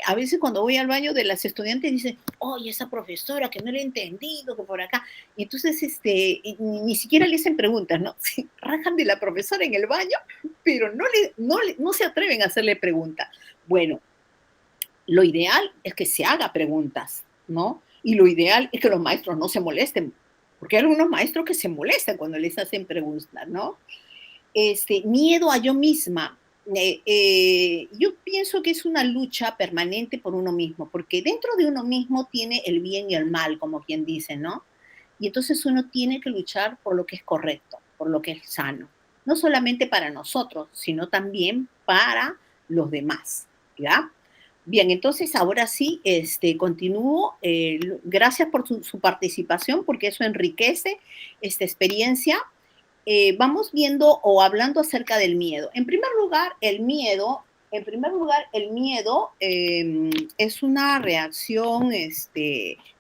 a veces cuando voy al baño de las estudiantes dicen, oye, esa profesora que no le he entendido, que por acá. Y entonces, ni siquiera le hacen preguntas, ¿no? Sí, rajan de la profesora en el baño, pero no se atreven a hacerle preguntas. Bueno, lo ideal es que se haga preguntas, ¿no? Y lo ideal es que los maestros no se molesten, porque hay algunos maestros que se molestan cuando les hacen preguntas, ¿no? Miedo a yo misma. Yo pienso que es una lucha permanente por uno mismo, porque dentro de uno mismo tiene el bien y el mal, como quien dice, ¿no? Y entonces uno tiene que luchar por lo que es correcto, por lo que es sano, no solamente para nosotros, sino también para los demás, ¿ya? Bien, entonces ahora sí, continúo. Gracias por su participación, porque eso enriquece esta experiencia. Vamos viendo o hablando acerca del miedo. En primer lugar, el miedo es una reacción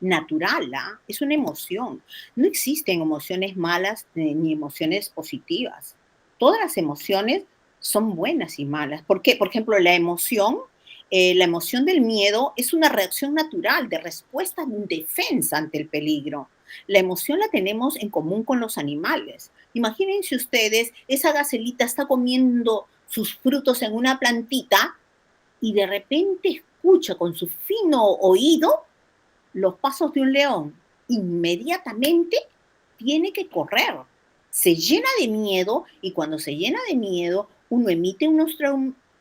natural, ¿ah? Es una emoción. No existen emociones malas ni emociones positivas. Todas las emociones son buenas y malas. ¿Por qué? Por ejemplo, la emoción del miedo es una reacción natural de respuesta en defensa ante el peligro. La emoción la tenemos en común con los animales. Imagínense ustedes, esa gacelita está comiendo sus frutos en una plantita y de repente escucha con su fino oído los pasos de un león. Inmediatamente tiene que correr. Se llena de miedo y cuando se llena de miedo, uno emite unos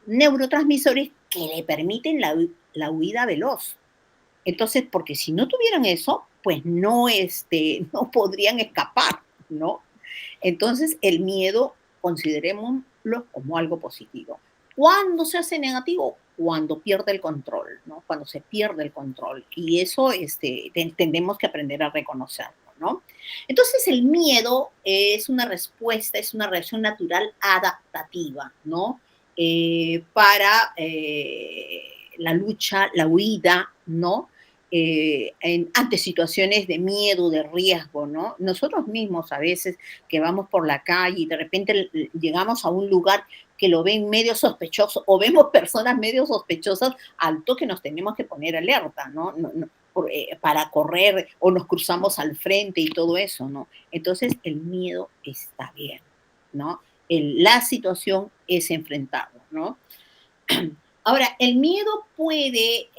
neurotransmisores que le permiten la huida veloz. Entonces, porque si no tuvieran eso, pues no, no podrían escapar, ¿no? Entonces, el miedo, considerémoslo como algo positivo. ¿Cuándo se hace negativo? cuando pierde el control, ¿no? Cuando se pierde el control. Y eso tenemos que aprender a reconocerlo, ¿no? Entonces el miedo es una respuesta, es una reacción natural adaptativa, ¿no? Para la lucha, la huida, ¿no? Ante situaciones de miedo, de riesgo, ¿no? Nosotros mismos a veces que vamos por la calle y de repente llegamos a un lugar que lo ven medio sospechoso o vemos personas medio sospechosas, al toque nos tenemos que poner alerta, ¿no? Para correr o nos cruzamos al frente y todo eso, ¿no? Entonces el miedo está bien, ¿no? La situación es enfrentarlo, ¿no? Ahora, el miedo puede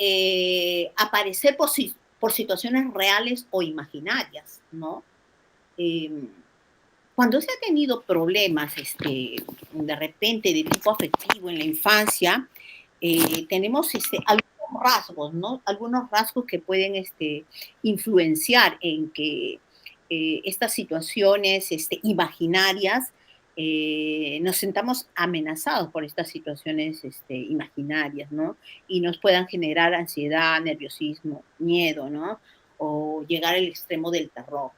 aparecer por situaciones reales o imaginarias, ¿no? Eh, Cuando se ha tenido problemas de repente de tipo afectivo en la infancia, tenemos algunos rasgos, ¿no? Algunos rasgos que pueden influenciar en que estas situaciones imaginarias nos sentamos amenazados por estas situaciones imaginarias, ¿no? Y nos puedan generar ansiedad, nerviosismo, miedo, ¿no? O llegar al extremo del terror,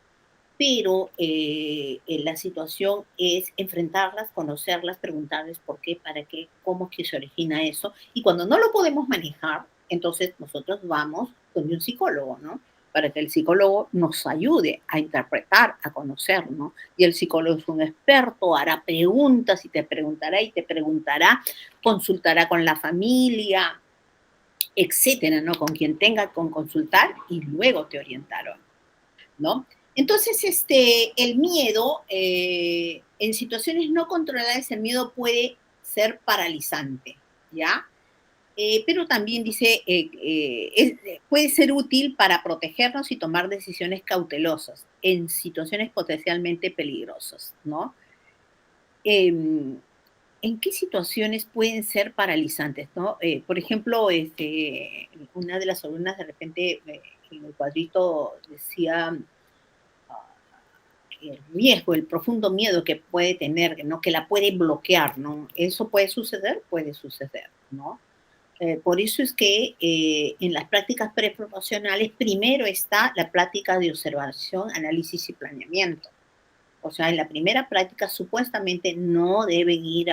pero la situación es enfrentarlas, conocerlas, preguntarles por qué, para qué, cómo es que se origina eso. Y cuando no lo podemos manejar, entonces nosotros vamos con un psicólogo, ¿no? Para que el psicólogo nos ayude a interpretar, a conocer, ¿no? Y el psicólogo es un experto, hará preguntas y te preguntará, consultará con la familia, etcétera, ¿no? Con quien tenga con consultar y luego te orientaron, ¿no? Entonces, el miedo, en situaciones no controladas, el miedo puede ser paralizante, ¿ya? Pero también dice, puede ser útil para protegernos y tomar decisiones cautelosas en situaciones potencialmente peligrosas, ¿no? Em, ¿En qué situaciones pueden ser paralizantes, no? Por ejemplo, una de las alumnas de repente en el cuadrito decía el riesgo, el profundo miedo que puede tener, ¿no? Que la puede bloquear, ¿no? ¿Eso puede suceder, ¿no? Por eso es que en las prácticas preprofesionales primero está la práctica de observación, análisis y planeamiento. O sea, en la primera práctica supuestamente no deben ir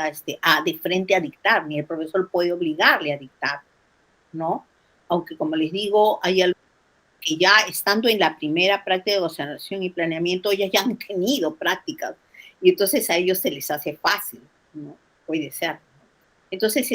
de frente a dictar, ni el profesor puede obligarle a dictar, ¿no? Aunque como les digo, hay que ya estando en la primera práctica de observación y planeamiento, ellas ya han tenido prácticas y entonces a ellos se les hace fácil, ¿no? Puede ser, ¿no? Entonces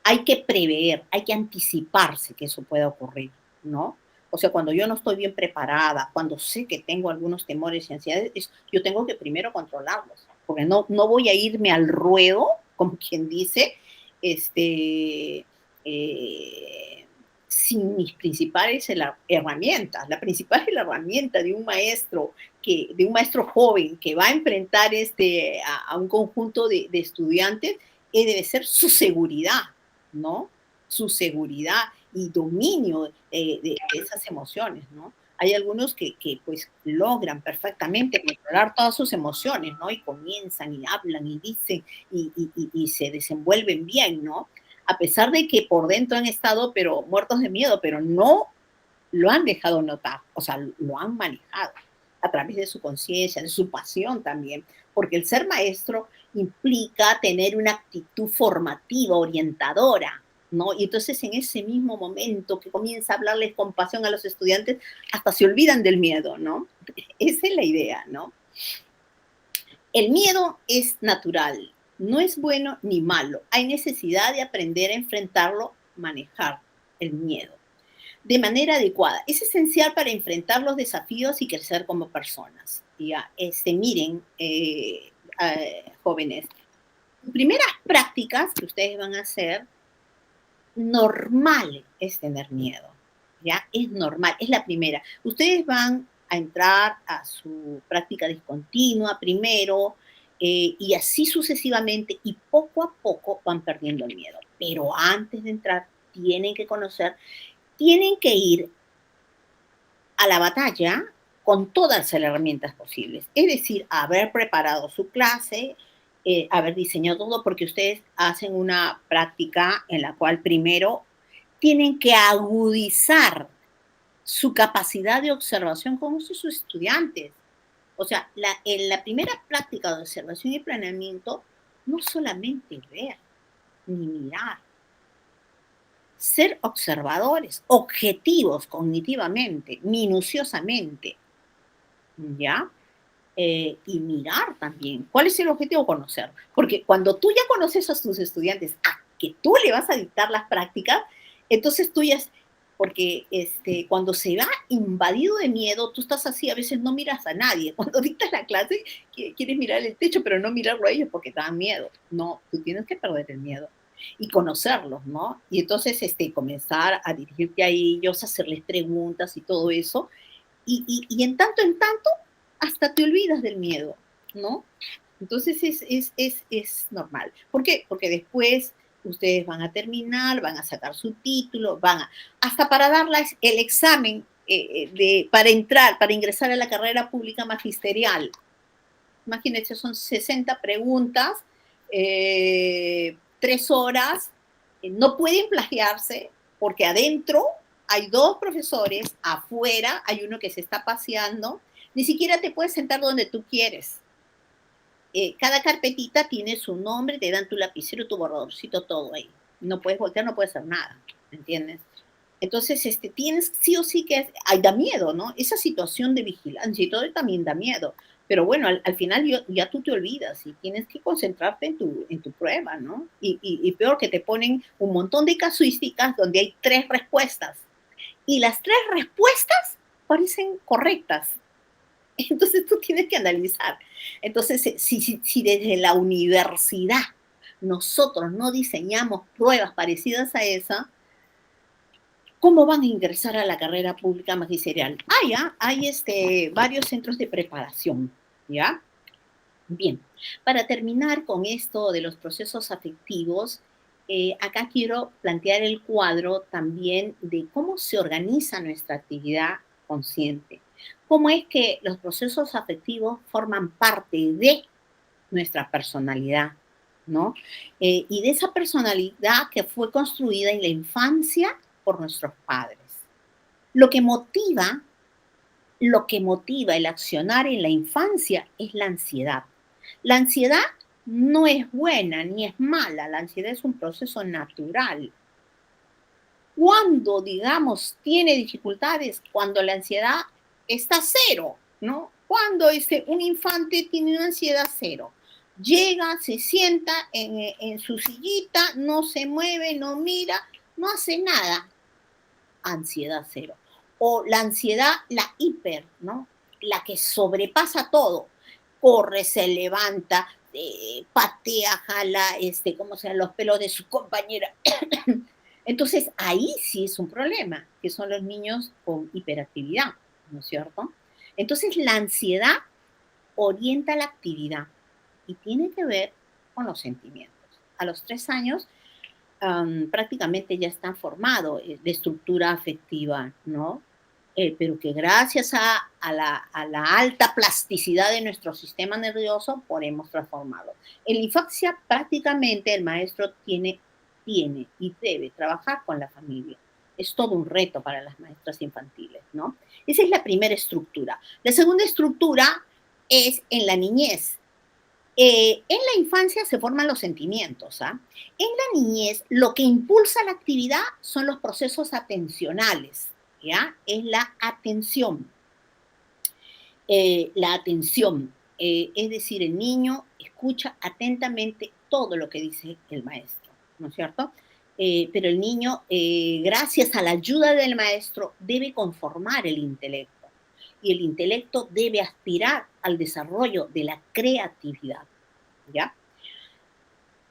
hay que prever, hay que anticiparse que eso pueda ocurrir, ¿no? O sea, cuando yo no estoy bien preparada, cuando sé que tengo algunos temores y ansiedades, yo tengo que primero controlarlos, porque no voy a irme al ruedo, como quien dice, este, eh, sin mis principales herramientas. La principal herramienta de un maestro joven que va a enfrentar a un conjunto de estudiantes, debe ser su seguridad, ¿no? Su seguridad y dominio de esas emociones, ¿no? Hay algunos que pues logran perfectamente controlar todas sus emociones, ¿no? Y comienzan y hablan y dicen y se desenvuelven bien, ¿no? A pesar de que por dentro han estado pero muertos de miedo, pero no lo han dejado notar, o sea, lo han manejado a través de su conciencia, de su pasión también, porque el ser maestro implica tener una actitud formativa, orientadora, ¿no? Y entonces en ese mismo momento que comienza a hablarles con pasión a los estudiantes, hasta se olvidan del miedo, ¿no? Esa es la idea, ¿no? El miedo es natural, no es bueno ni malo. Hay necesidad de aprender a enfrentarlo, manejar el miedo de manera adecuada. Es esencial para enfrentar los desafíos y crecer como personas. Ya, miren, jóvenes, primeras prácticas que ustedes van a hacer, normal es tener miedo. Ya, es normal, es la primera. Ustedes van a entrar a su práctica discontinua primero, y así sucesivamente, y poco a poco van perdiendo el miedo. Pero antes de entrar, tienen que conocer, tienen que ir a la batalla con todas las herramientas posibles. Es decir, haber preparado su clase, haber diseñado todo, porque ustedes hacen una práctica en la cual primero tienen que agudizar su capacidad de observación con sus estudiantes. O sea, en la primera práctica de observación y planeamiento, no solamente ver ni mirar, ser observadores, objetivos cognitivamente, minuciosamente, ¿ya? Y mirar también. ¿Cuál es el objetivo? Conocer. Porque cuando tú ya conoces a tus estudiantes, a que tú le vas a dictar las prácticas, entonces tú ya, porque cuando se va invadido de miedo, tú estás así, a veces no miras a nadie. Cuando dictas la clase, quieres mirar el techo, pero no mirarlo a ellos porque te dan miedo. No, tú tienes que perder el miedo y conocerlos, ¿no? Y entonces comenzar a dirigirte a ellos, hacerles preguntas y todo eso. Y en tanto, hasta te olvidas del miedo, ¿no? Entonces es normal. ¿Por qué? Porque después ustedes van a terminar, van a sacar su título, hasta para darles el examen para ingresar a la carrera pública magisterial. Imagínense, son 60 preguntas, 3 horas, no pueden plagiarse porque adentro hay 2 profesores, afuera hay uno que se está paseando, ni siquiera te puedes sentar donde tú quieres. Cada carpetita tiene su nombre, te dan tu lapicero, tu borradorcito, todo ahí. No puedes voltear, no puedes hacer nada, ¿me entiendes? Entonces, tienes sí o sí que, da miedo, ¿no? Esa situación de vigilancia y todo también da miedo. Pero bueno, al final ya tú te olvidas y tienes que concentrarte en tu prueba, ¿no? Y peor que te ponen un montón de casuísticas donde hay 3 respuestas. Y las 3 respuestas parecen correctas. Entonces tú tienes que analizar. Entonces, si desde la universidad nosotros no diseñamos pruebas parecidas a esa, ¿cómo van a ingresar a la carrera pública magisterial? Hay varios centros de preparación, ¿ya? Bien, para terminar con esto de los procesos afectivos, acá quiero plantear el cuadro también de cómo se organiza nuestra actividad consciente. Cómo es que los procesos afectivos forman parte de nuestra personalidad, ¿no? Y de esa personalidad que fue construida en la infancia por nuestros padres. Lo que motiva el accionar en la infancia es la ansiedad. La ansiedad no es buena ni es mala, la ansiedad es un proceso natural. Cuando, digamos, tiene dificultades, cuando la ansiedad está cero, ¿no? Cuando un infante tiene una ansiedad cero, llega, se sienta en su sillita, no se mueve, no mira, no hace nada, ansiedad cero. O la ansiedad, la hiper, ¿no? La que sobrepasa todo. Corre, se levanta, patea, jala, ¿cómo se llaman? Los pelos de su compañera. Entonces, ahí sí es un problema, que son los niños con hiperactividad, ¿no es cierto? Entonces, la ansiedad orienta la actividad y tiene que ver con los sentimientos. A los 3 años, prácticamente ya están formados de estructura afectiva, ¿no? Pero que gracias a la alta plasticidad de nuestro sistema nervioso podemos transformarlo. En la infancia prácticamente el maestro tiene y debe trabajar con la familia. Es todo un reto para las maestras infantiles, ¿no? Esa es la primera estructura. La segunda estructura es en la niñez. En la infancia se forman los sentimientos. En la niñez, lo que impulsa la actividad son los procesos atencionales. ¿Ya? Es la atención. Es decir, el niño escucha atentamente todo lo que dice el maestro, ¿no es cierto? Pero el niño, gracias a la ayuda del maestro, debe conformar el intelecto. Y el intelecto debe aspirar al desarrollo de la creatividad. ¿Ya?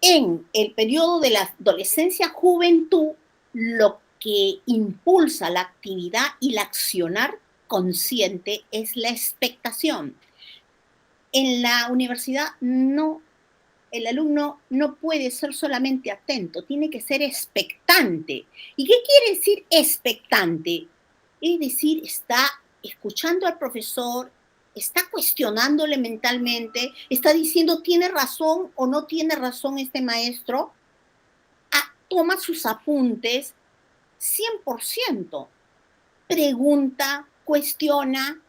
En el periodo de la adolescencia-juventud, lo que impulsa la actividad y el accionar consciente es la expectación. En la universidad no, el alumno no puede ser solamente atento, tiene que ser expectante. ¿Y qué quiere decir expectante? Es decir, está escuchando al profesor, está cuestionándole mentalmente, está diciendo, ¿tiene razón o no tiene razón este maestro? Toma sus apuntes 100%, pregunta, cuestiona.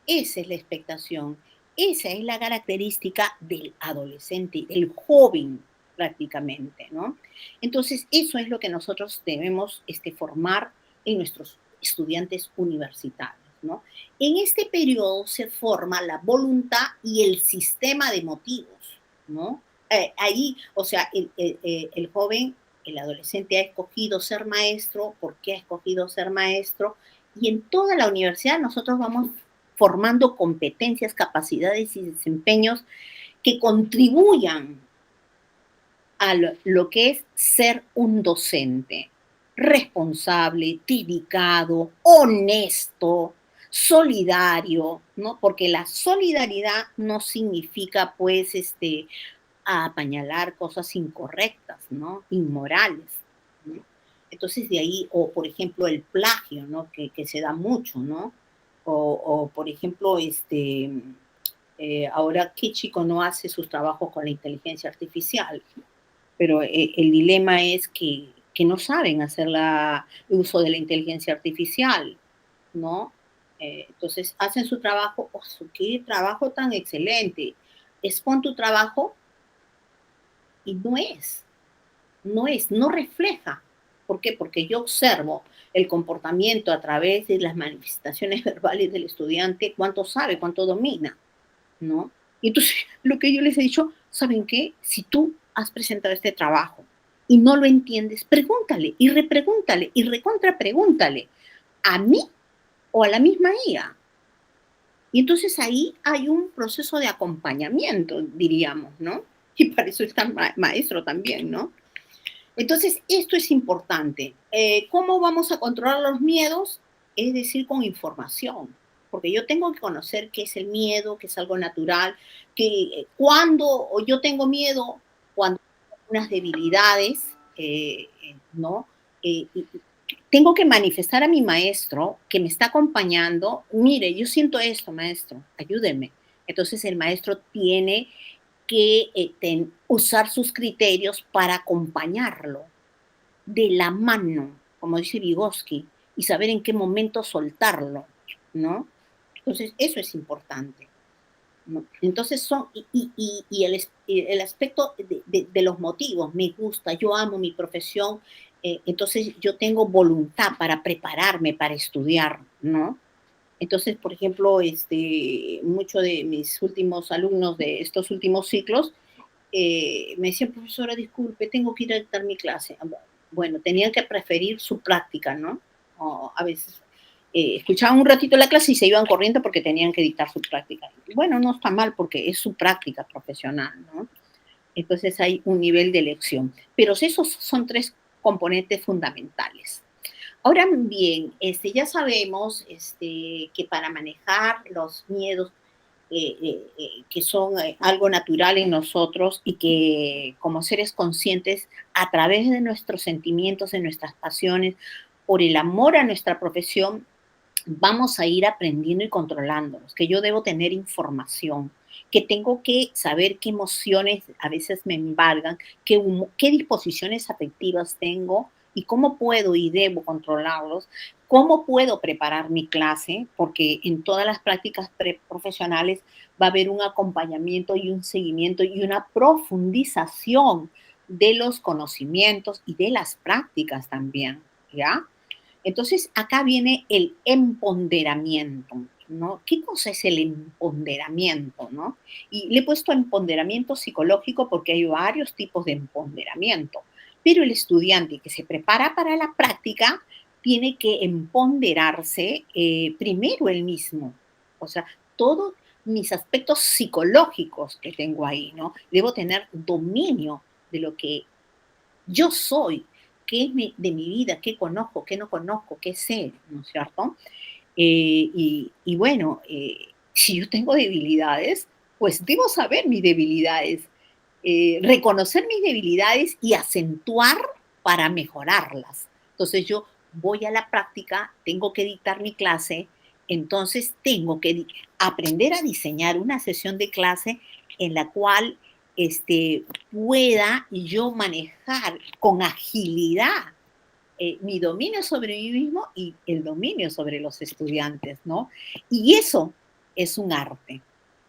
Esa es la expectación, esa es la característica del adolescente, del joven prácticamente, ¿no? Entonces, eso es lo que nosotros debemos formar en nuestros estudiantes universitarios, ¿no? En este periodo se forma la voluntad y el sistema de motivos, ¿no? Ahí, o sea, el joven, el adolescente ha escogido ser maestro. ¿Por qué ha escogido ser maestro? Y en toda la universidad nosotros vamos formando competencias, capacidades y desempeños que contribuyan a lo que es ser un docente responsable, dedicado, honesto, solidario, ¿no? Porque la solidaridad no significa, pues, apañalar cosas incorrectas, ¿no? Inmorales, ¿no? Entonces de ahí, o por ejemplo el plagio, ¿no? Que se da mucho, ¿no? O por ejemplo, ahora qué chico no hace sus trabajos con la inteligencia artificial, pero el dilema es que no saben hacer uso de la inteligencia artificial, ¿no? Entonces hacen su trabajo, ¡oh, qué trabajo tan excelente! Expon tu trabajo y no refleja. ¿Por qué? Porque yo observo el comportamiento a través de las manifestaciones verbales del estudiante, cuánto sabe, cuánto domina, ¿no? Y entonces, lo que yo les he dicho, ¿saben qué? Si tú has presentado este trabajo y no lo entiendes, pregúntale y repregúntale y recontrapregúntale a mí o a la misma IA. Y entonces ahí hay un proceso de acompañamiento, diríamos, ¿no? Y para eso está el maestro también, ¿no? Entonces, esto es importante. ¿Cómo vamos a controlar los miedos? Es decir, con información. Porque yo tengo que conocer qué es el miedo, que es algo natural, que cuando yo tengo miedo, cuando tengo unas debilidades, ¿no? Tengo que manifestar a mi maestro que me está acompañando. Mire, yo siento esto, maestro, ayúdeme. Entonces, el maestro tiene que usar sus criterios para acompañarlo de la mano, como dice Vygotsky, y saber en qué momento soltarlo, ¿no? Entonces, eso es importante, ¿no? Entonces, el aspecto de los motivos, me gusta, yo amo mi profesión, entonces yo tengo voluntad para prepararme, para estudiar, ¿no? Entonces, por ejemplo, muchos de mis últimos alumnos de estos últimos ciclos me decían, profesora, disculpe, tengo que ir a dictar mi clase. Bueno, tenían que preferir su práctica, ¿no? O a veces escuchaban un ratito la clase y se iban corriendo porque tenían que dictar su práctica. Bueno, no está mal porque es su práctica profesional, ¿no? Entonces hay un nivel de elección. Pero esos son tres componentes fundamentales. Ahora bien, ya sabemos que para manejar los miedos que son algo natural en nosotros y que como seres conscientes, a través de nuestros sentimientos, de nuestras pasiones, por el amor a nuestra profesión, vamos a ir aprendiendo y controlándonos, que yo debo tener información, que tengo que saber qué emociones a veces me embargan, qué disposiciones afectivas tengo y cómo puedo y debo controlarlos, cómo puedo preparar mi clase, porque en todas las prácticas profesionales va a haber un acompañamiento y un seguimiento y una profundización de los conocimientos y de las prácticas también, ¿ya? Entonces, acá viene el empoderamiento, ¿no? ¿Qué cosa es el empoderamiento, no? Y le he puesto empoderamiento psicológico porque hay varios tipos de empoderamiento, pero el estudiante que se prepara para la práctica tiene que empoderarse primero él mismo, o sea, todos mis aspectos psicológicos que tengo ahí, ¿no? Debo tener dominio de lo que yo soy, qué es de mi vida, qué conozco, qué no conozco, qué sé, ¿no es cierto? Bueno, si yo tengo debilidades, pues debo saber mis debilidades, reconocer mis debilidades y acentuar para mejorarlas. Entonces yo voy a la práctica, tengo que dictar mi clase Entonces tengo que aprender a diseñar una sesión de clase en la cual pueda yo manejar con agilidad mi dominio sobre mí mismo y el dominio sobre los estudiantes, ¿no? Y es un arte,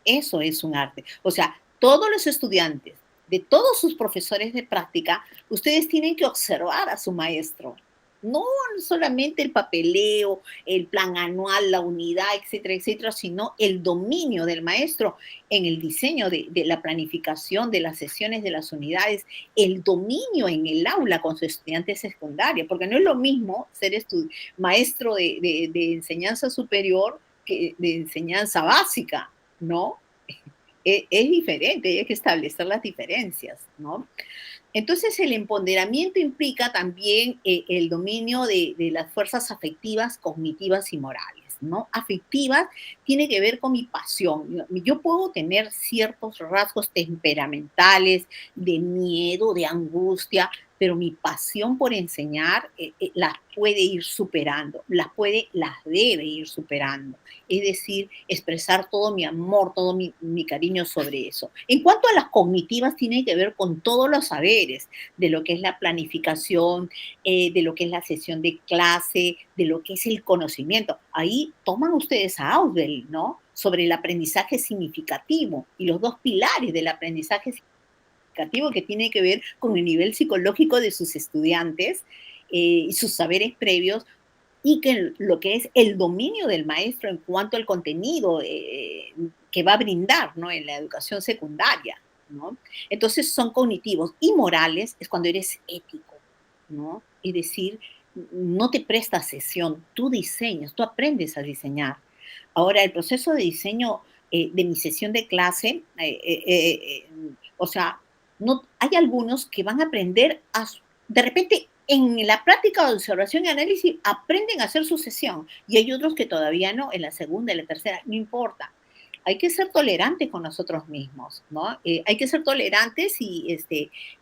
eso es un arte. O sea, todos los estudiantes, de todos sus profesores de práctica, ustedes tienen que observar a su maestro. No solamente el papeleo, el plan anual, la unidad, etcétera, etcétera, sino el dominio del maestro en el diseño de la planificación de las sesiones de las unidades, el dominio en el aula con sus estudiantes secundarios, porque no es lo mismo ser maestro de enseñanza superior que de enseñanza básica, ¿no? Es diferente, hay que establecer las diferencias, ¿no? Entonces, el empoderamiento implica también el dominio de las fuerzas afectivas, cognitivas y morales, ¿no? Afectivas tiene que ver con mi pasión. Yo puedo tener ciertos rasgos temperamentales, de miedo, de angustia, pero mi pasión por enseñar las puede ir superando, las debe ir superando. Es decir, expresar todo mi amor, todo mi cariño sobre eso. En cuanto a las cognitivas, tiene que ver con todos los saberes, de lo que es la planificación, de lo que es la sesión de clase, de lo que es el conocimiento. Ahí toman ustedes a Ausubel, ¿no? Sobre el aprendizaje significativo y los dos pilares del aprendizaje significativo que tiene que ver con el nivel psicológico de sus estudiantes y sus saberes previos, y que lo que es el dominio del maestro en cuanto al contenido que va a brindar, ¿no? En la educación secundaria, ¿no? Entonces son cognitivos y morales es cuando eres ético, ¿no? Es decir, no te prestas sesión, tú diseñas, tú aprendes a diseñar. Ahora, el proceso de diseño de mi sesión de clase, o sea, no, hay algunos que van a aprender de repente en la práctica de observación y análisis aprenden a hacer su sesión y hay otros que todavía no, en la segunda, en la tercera, no importa. Hay que ser tolerantes con nosotros mismos, ¿no? Hay que ser tolerantes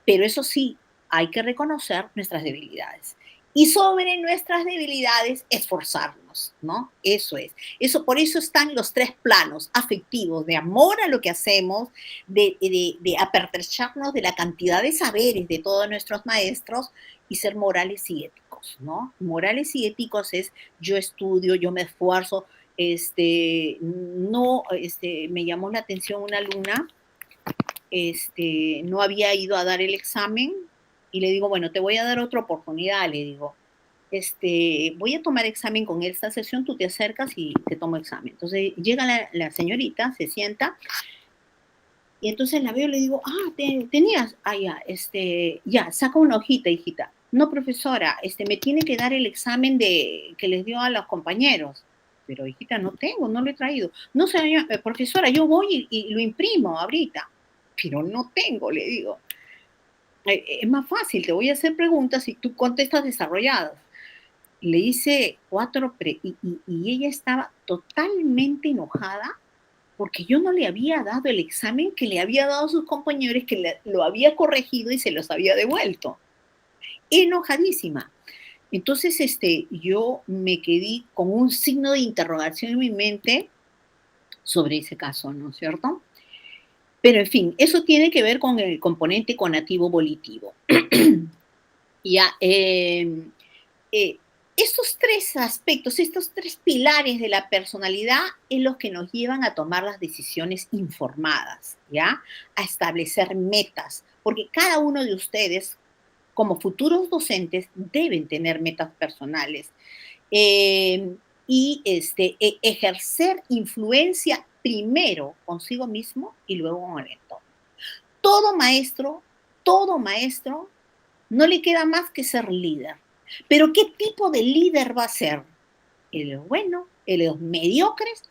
pero eso sí, hay que reconocer nuestras debilidades. Y sobre nuestras debilidades, esforzarnos, ¿no? Eso es. Por eso están los tres planos afectivos, de amor a lo que hacemos, de apertrecharnos de la cantidad de saberes de todos nuestros maestros y ser morales y éticos, ¿no? Morales y éticos es yo estudio, yo me esfuerzo, no, me llamó la atención una alumna, no había ido a dar el examen y le digo, bueno, te voy a dar otra oportunidad, le digo, voy a tomar examen con esta sesión, tú te acercas y te tomo examen. Entonces llega la señorita, se sienta, y entonces la veo y le digo, tenías, ya, saca una hojita, hijita. No, profesora, me tiene que dar el examen que les dio a los compañeros. Pero, hijita, no tengo, no lo he traído. No, señora, profesora, yo voy y lo imprimo ahorita. Pero no tengo, le digo. Es más fácil, te voy a hacer preguntas y tú contestas desarrolladas. Le hice y ella estaba totalmente enojada porque yo no le había dado el examen que le había dado a sus compañeros, que lo había corregido y se los había devuelto. Enojadísima. Entonces, yo me quedé con un signo de interrogación en mi mente sobre ese caso, ¿no es cierto? Pero, en fin, eso tiene que ver con el componente conativo-volitivo. Ya, estos tres aspectos, estos tres pilares de la personalidad es los que nos llevan a tomar las decisiones informadas, ¿ya? A establecer metas, porque cada uno de ustedes, como futuros docentes, deben tener metas personales y ejercer influencia primero consigo mismo y luego con el entorno. Todo maestro, todo maestro, no le queda más que ser líder. Pero ¿qué tipo de líder va a ser? ¿El de los buenos? ¿El de los mediocres?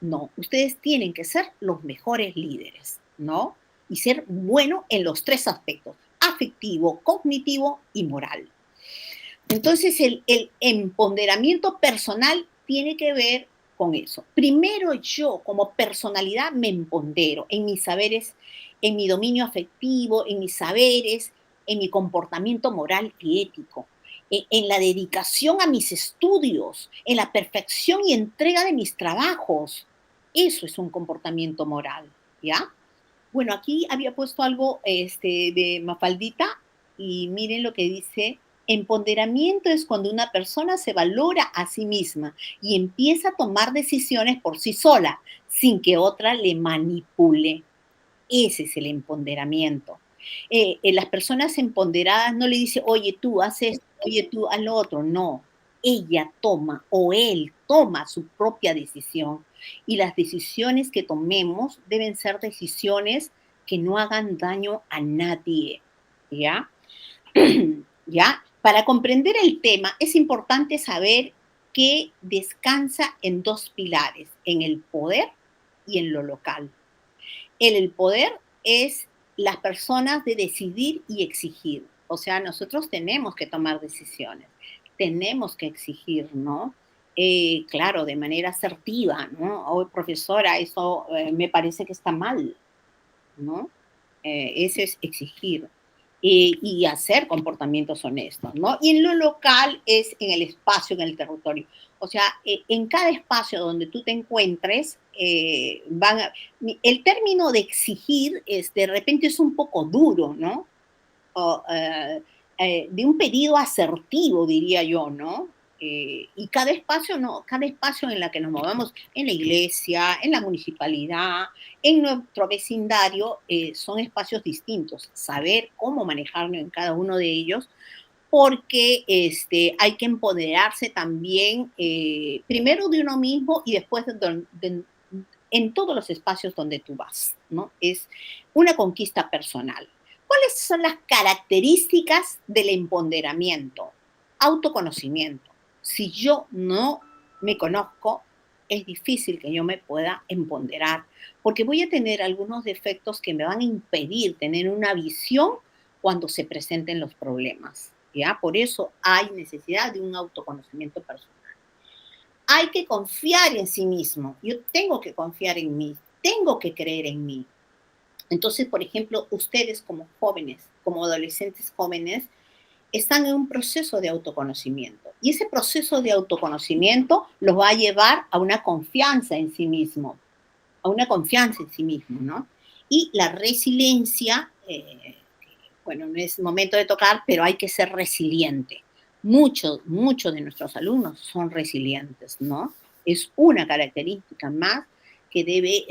No, ustedes tienen que ser los mejores líderes, ¿no? Y ser bueno en los tres aspectos, afectivo, cognitivo y moral. Entonces, el empoderamiento personal tiene que ver con eso. Primero yo, como personalidad, me empodero en mis saberes, en mi dominio afectivo, en mis saberes, en mi comportamiento moral y ético. en la dedicación a mis estudios, en la perfección y entrega de mis trabajos. Eso es un comportamiento moral, ¿ya? Bueno, aquí había puesto algo de Mafaldita y miren lo que dice. Empoderamiento es cuando una persona se valora a sí misma y empieza a tomar decisiones por sí sola, sin que otra le manipule. Ese es el empoderamiento. Las personas empoderadas no le dicen, oye, tú haz esto, oye, tú haz lo otro. No, ella toma o él toma su propia decisión. Y las decisiones que tomemos deben ser decisiones que no hagan daño a nadie. ¿Ya? ¿Ya? Para comprender el tema es importante saber que descansa en dos pilares, en el poder y en lo local. El poder es las personas de decidir y exigir. O sea, nosotros tenemos que tomar decisiones, tenemos que exigir, ¿no? Claro, de manera asertiva, ¿no? Oh, profesora, eso me parece que está mal, ¿no? Ese es exigir y hacer comportamientos honestos, ¿no? Y en lo local es en el espacio, en el territorio. O sea, en cada espacio donde tú te encuentres, el término de exigir de repente es un poco duro, ¿no? O, de un pedido asertivo, diría yo, ¿no? Y cada espacio, no, cada espacio en la que nos movamos, en la iglesia, en la municipalidad, en nuestro vecindario, son espacios distintos. Saber cómo manejarlo en cada uno de ellos, porque hay que empoderarse también, primero de uno mismo y después en todos los espacios donde tú vas, ¿no? Es una conquista personal. ¿Cuáles son las características del empoderamiento? Autoconocimiento. Si yo no me conozco, es difícil que yo me pueda empoderar, porque voy a tener algunos defectos que me van a impedir tener una visión cuando se presenten los problemas, ¿ya? Por eso hay necesidad de un autoconocimiento personal. Hay que confiar en sí mismo. Yo tengo que confiar en mí, tengo que creer en mí. Entonces, por ejemplo, ustedes como jóvenes, como adolescentes jóvenes, están en un proceso de autoconocimiento. Y ese proceso de autoconocimiento los va a llevar a una confianza en sí mismo, a una confianza en sí mismo, ¿no? Y la resiliencia, bueno, no es momento de tocar, pero hay que ser resiliente. Muchos de nuestros alumnos son resilientes, ¿no? Es una característica más que debe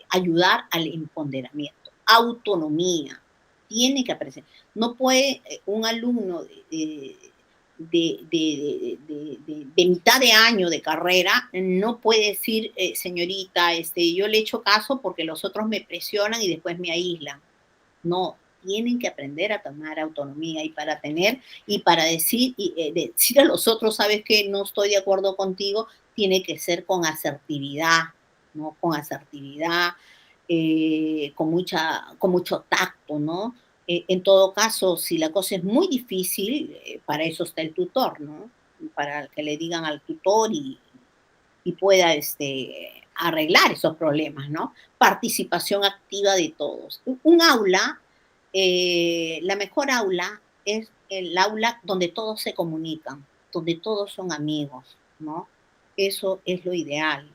ayudar al empoderamiento. Autonomía. Tiene que aparecer. No puede un alumno de mitad de año de carrera, no puede decir, señorita, yo le echo caso porque los otros me presionan y después me aíslan. No, tienen que aprender a tomar autonomía y para decir, decir a los otros, sabes que no estoy de acuerdo contigo, tiene que ser con asertividad, ¿no? Con asertividad, con mucho tacto, ¿no? En todo caso, si la cosa es muy difícil, para eso está el tutor, ¿no? Para que le digan al tutor y pueda arreglar esos problemas, ¿no? Participación activa de todos. Un aula, la mejor aula es el aula donde todos se comunican, donde todos son amigos, ¿no? Eso es lo ideal.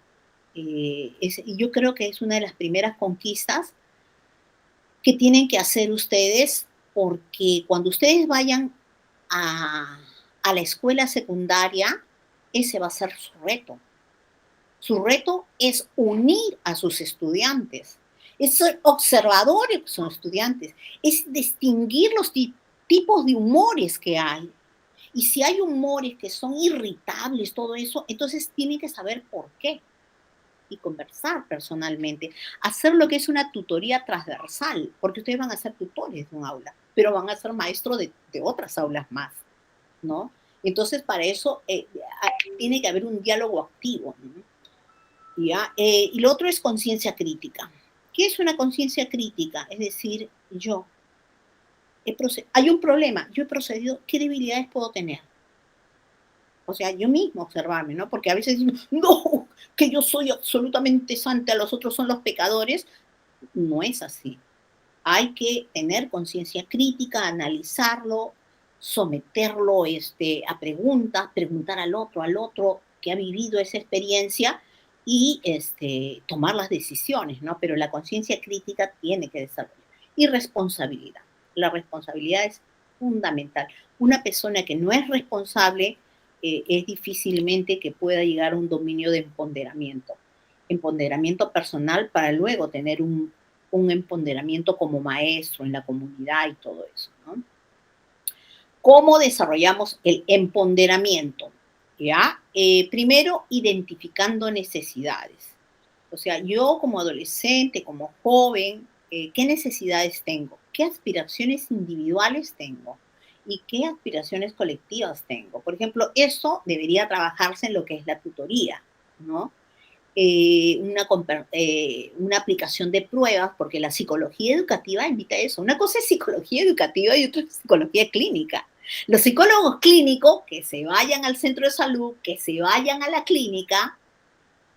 Y yo creo que es una de las primeras conquistas que tienen que hacer ustedes, porque cuando ustedes vayan a la escuela secundaria, ese va a ser su reto. Su reto es unir a sus estudiantes, es ser observadores con sus estudiantes, es distinguir los tipos de humores que hay. Y si hay humores que son irritables, todo eso, entonces tienen que saber por qué y conversar personalmente. Hacer lo que es una tutoría transversal, porque ustedes van a ser tutores de un aula, pero van a ser maestros de otras aulas más, ¿no? Entonces, para eso tiene que haber un diálogo activo, ¿no? ¿Ya? Y lo otro es conciencia crítica. ¿Qué es una conciencia crítica? Es decir, hay un problema, yo he procedido, ¿qué debilidades puedo tener? O sea, yo mismo observarme, ¿no? Porque a veces digo, no, que yo soy absolutamente santa, los otros son los pecadores. No es así. Hay que tener conciencia crítica, analizarlo, someterlo a preguntas, preguntar al otro que ha vivido esa experiencia y tomar las decisiones, ¿no? Pero la conciencia crítica tiene que desarrollar. Y responsabilidad. La responsabilidad es fundamental. Una persona que no es responsable es difícilmente que pueda llegar a un dominio de empoderamiento. Empoderamiento personal para luego tener un empoderamiento como maestro en la comunidad y todo eso, ¿no? ¿Cómo desarrollamos el empoderamiento? ¿Ya? Primero, identificando necesidades. O sea, yo como adolescente, como joven, ¿qué necesidades tengo? ¿Qué aspiraciones individuales tengo? ¿Y qué aspiraciones colectivas tengo? Por ejemplo, eso debería trabajarse en lo que es la tutoría, ¿no? Una aplicación de pruebas, porque la psicología educativa invita a eso. Una cosa es psicología educativa y otra es psicología clínica. Los psicólogos clínicos, que se vayan al centro de salud, que se vayan a la clínica,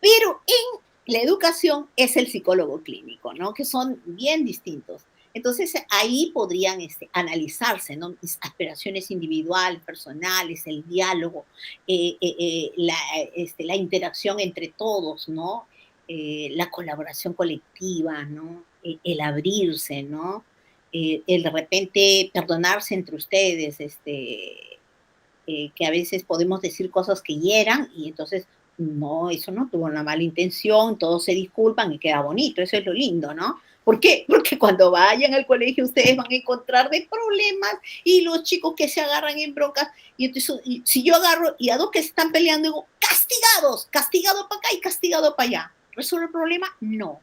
pero en la educación es el psicólogo clínico, ¿no? Que son bien distintos. Entonces, ahí podrían analizarse, ¿no? Mis aspiraciones individuales, personales, el diálogo, la interacción entre todos, ¿no? La colaboración colectiva, ¿no? El abrirse, ¿no? El de repente perdonarse entre ustedes, que a veces podemos decir cosas que hieran y entonces no, eso no tuvo una mala intención, todos se disculpan y queda bonito, eso es lo lindo, ¿no? ¿Por qué? Porque cuando vayan al colegio ustedes van a encontrar de problemas y los chicos que se agarran en broncas y entonces y si yo agarro y a dos que se están peleando digo, castigados, castigado para acá y castigado para allá. ¿Resuelve el problema? No.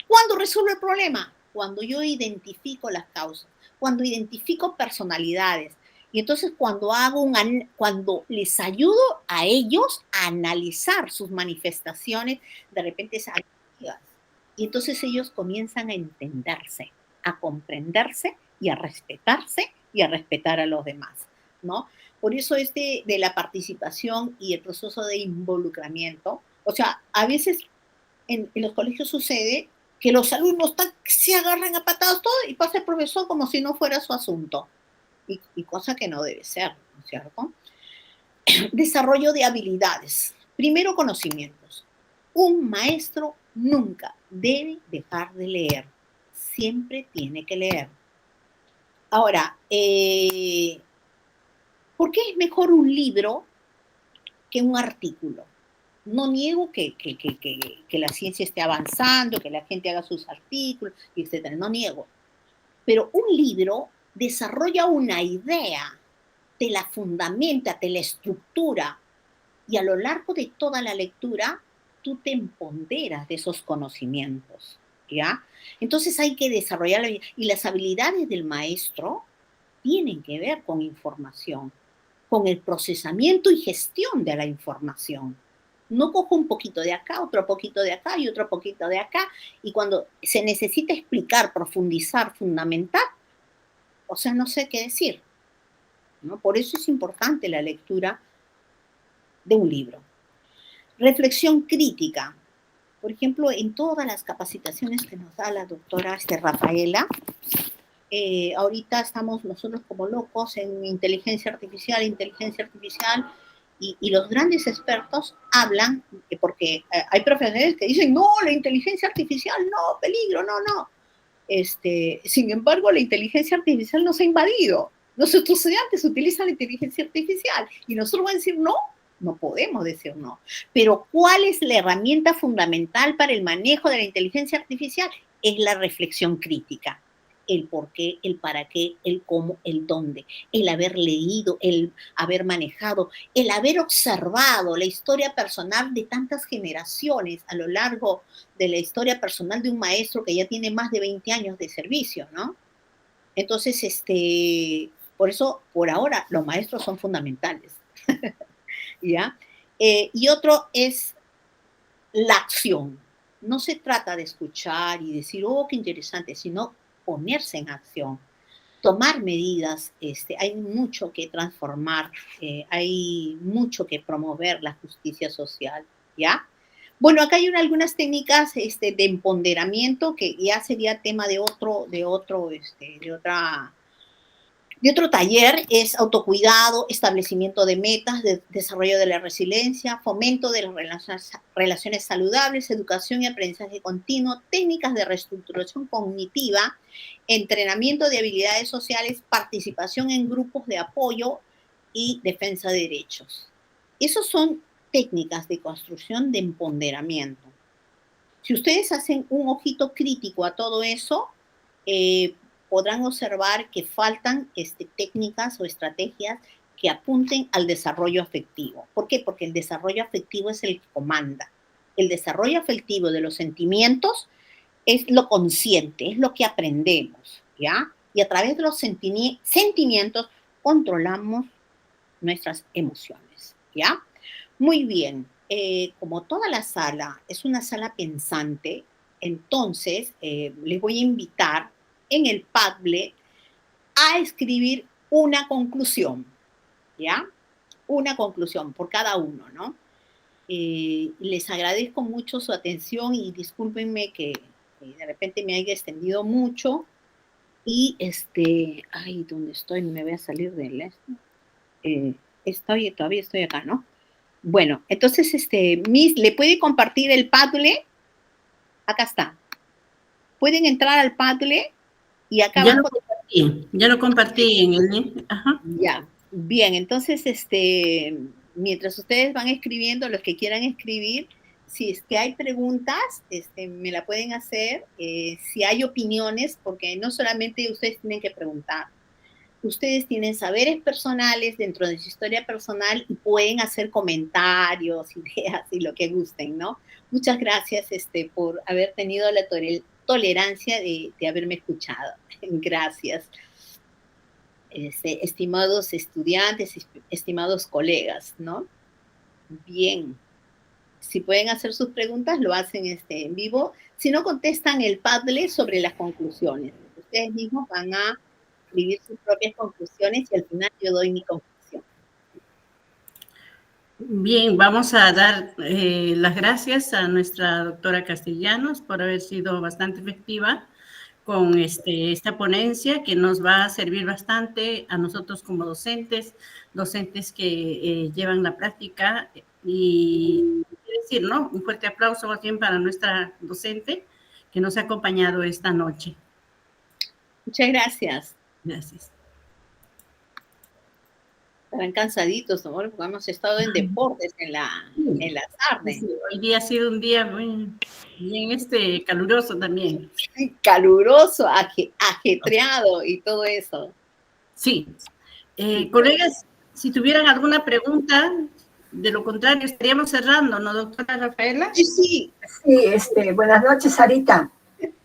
¿Cuándo resuelve el problema? Cuando yo identifico las causas, cuando identifico personalidades. Y entonces cuando les ayudo a ellos a analizar sus manifestaciones, de repente es agresivas. Y entonces ellos comienzan a entenderse, a comprenderse y a respetar a los demás, ¿no? Por eso de la participación y el proceso de involucramiento, o sea, a veces en los colegios sucede que los alumnos se agarran a patadas todo y pasa el profesor como si no fuera su asunto. Y cosa que no debe ser, ¿no es cierto? Desarrollo de habilidades. Primero, conocimientos. Un maestro nunca debe dejar de leer. Siempre tiene que leer. Ahora, ¿por qué es mejor un libro que un artículo? No niego que la ciencia esté avanzando, que la gente haga sus artículos, etc. No niego. Pero un libro desarrolla una idea, te la fundamenta, te la estructura, y a lo largo de toda la lectura, tú te empoderas de esos conocimientos, ¿ya? Entonces hay que desarrollar, y las habilidades del maestro tienen que ver con información, con el procesamiento y gestión de la información. No cojo un poquito de acá, otro poquito de acá y otro poquito de acá, y cuando se necesita explicar, profundizar, fundamentar, o sea, no sé qué decir, ¿no? Por eso es importante la lectura de un libro. Reflexión crítica. Por ejemplo, en todas las capacitaciones que nos da la doctora Rafaela, ahorita estamos nosotros como locos en inteligencia artificial, y los grandes expertos hablan, porque hay profesionales que dicen, no, la inteligencia artificial, no, peligro, no, no. Sin embargo, la inteligencia artificial nos ha invadido. Nuestros estudiantes utilizan la inteligencia artificial y nosotros vamos a decir no, no podemos decir no. Pero ¿cuál es la herramienta fundamental para el manejo de la inteligencia artificial? Es la reflexión crítica. El por qué, el para qué, el cómo, el dónde, el haber leído, el haber manejado, el haber observado la historia personal de tantas generaciones a lo largo de la historia personal de un maestro que ya tiene más de 20 años de servicio, ¿no? Entonces, por eso, por ahora, los maestros son fundamentales, ¿ya? Y otro es la acción. No se trata de escuchar y decir, oh, qué interesante, sino ponerse en acción, tomar medidas. Hay mucho que transformar, hay mucho que promover la justicia social, ¿ya? Bueno, acá hay algunas técnicas de empoderamiento que ya sería tema de otra Y otro taller es autocuidado, establecimiento de metas, desarrollo de la resiliencia, fomento de las relaciones saludables, educación y aprendizaje continuo, técnicas de reestructuración cognitiva, entrenamiento de habilidades sociales, participación en grupos de apoyo y defensa de derechos. Esos son técnicas de construcción de empoderamiento. Si ustedes hacen un ojito crítico a todo eso, podrán observar que faltan técnicas o estrategias que apunten al desarrollo afectivo. ¿Por qué? Porque el desarrollo afectivo es el que comanda. El desarrollo afectivo de los sentimientos es lo consciente, es lo que aprendemos, ¿ya? Y a través de los sentimientos controlamos nuestras emociones, ¿ya? Muy bien. Como toda la sala es una sala pensante, entonces les voy a invitar en el Padlet a escribir una conclusión, ¿ya? Una conclusión por cada uno, ¿no? Les agradezco mucho su atención y discúlpenme que de repente me haya extendido mucho y ay, ¿dónde estoy? No me voy a salir de él. Todavía estoy acá, ¿no? Bueno, entonces, Miss, ¿le puede compartir el Padlet? Acá está. Pueden entrar al Padlet y acá abajo. Ya lo compartí en el link. Ajá. Ya, bien, entonces, mientras ustedes van escribiendo, los que quieran escribir, si es que hay preguntas, me la pueden hacer. Si hay opiniones, porque no solamente ustedes tienen que preguntar, ustedes tienen saberes personales dentro de su historia personal y pueden hacer comentarios, ideas y lo que gusten, ¿no? Muchas gracias por haber tenido la tolerancia de haberme escuchado. Gracias. Estimados estudiantes, estimados colegas, ¿no? Bien. Si pueden hacer sus preguntas, lo hacen en vivo. Si no, contestan el Padlet sobre las conclusiones. Ustedes mismos van a escribir sus propias conclusiones y al final yo doy mi conclusión. Bien, vamos a dar las gracias a nuestra doctora Castellanos por haber sido bastante efectiva con esta ponencia que nos va a servir bastante a nosotros como docentes que llevan la práctica y decir, ¿no? Un fuerte aplauso más bien para nuestra docente que nos ha acompañado esta noche. Muchas gracias. Gracias. Estarán cansaditos, ¿no? Porque hemos estado en deportes en la tarde. Sí, hoy día ha sido un día bien caluroso también. Caluroso, ajetreado y todo eso. Sí. Colegas, si tuvieran alguna pregunta, de lo contrario, estaríamos cerrando, ¿no, doctora Rafaela? Sí. Sí, buenas noches, Sarita.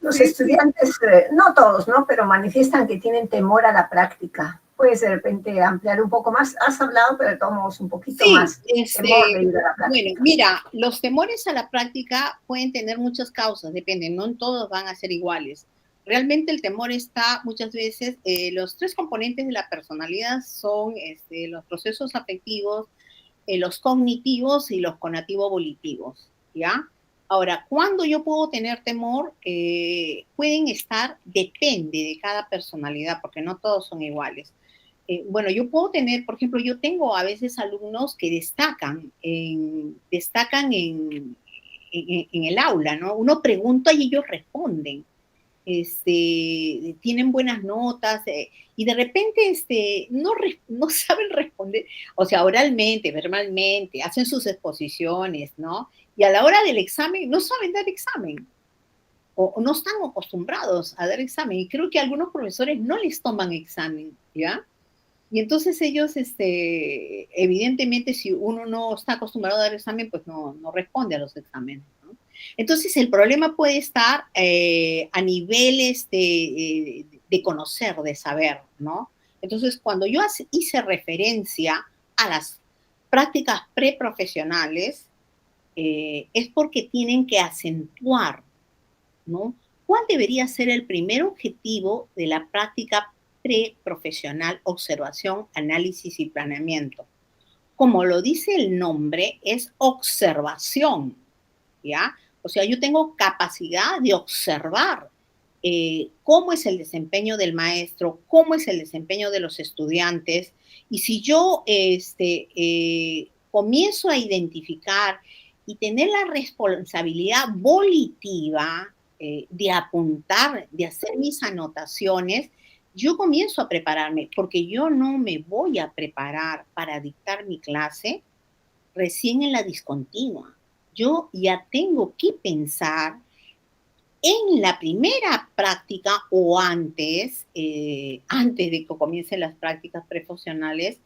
Los estudiantes, no todos, ¿no? Pero manifiestan que tienen temor a la práctica. ¿Puedes de repente ampliar un poco más? Has hablado, pero tomamos un poquito más. Temor de ir a la práctica. Bueno, mira, los temores a la práctica pueden tener muchas causas, depende, no todos van a ser iguales. Realmente el temor está muchas veces, los tres componentes de la personalidad son los procesos afectivos, los cognitivos y los conativo-volitivos, ¿ya? Ahora, ¿cuándo yo puedo tener temor? Pueden estar, depende de cada personalidad, porque no todos son iguales. Bueno, yo puedo tener, por ejemplo, yo tengo a veces alumnos que destacan en el aula, ¿no? Uno pregunta y ellos responden. Tienen buenas notas y de repente no saben responder, o sea, oralmente, verbalmente, hacen sus exposiciones, ¿no? Y a la hora del examen no saben dar examen o no están acostumbrados a dar examen y creo que algunos profesores no les toman examen, ¿ya? Y entonces ellos, evidentemente, si uno no está acostumbrado a dar examen, pues no responde a los exámenes, ¿no? Entonces, el problema puede estar a niveles de conocer, de saber, ¿no? Entonces, cuando yo hice referencia a las prácticas preprofesionales, es porque tienen que acentuar, ¿no? ¿Cuál debería ser el primer objetivo de la práctica preprofesional, observación, análisis y planeamiento? Como lo dice el nombre, es observación, ¿ya? O sea, yo tengo capacidad de observar cómo es el desempeño del maestro, cómo es el desempeño de los estudiantes, y si yo comienzo a identificar y tener la responsabilidad volitiva de apuntar, de hacer mis anotaciones, yo comienzo a prepararme, porque yo no me voy a preparar para dictar mi clase recién en la discontinua. Yo ya tengo que pensar en la primera práctica o antes de que comiencen las prácticas profesionales,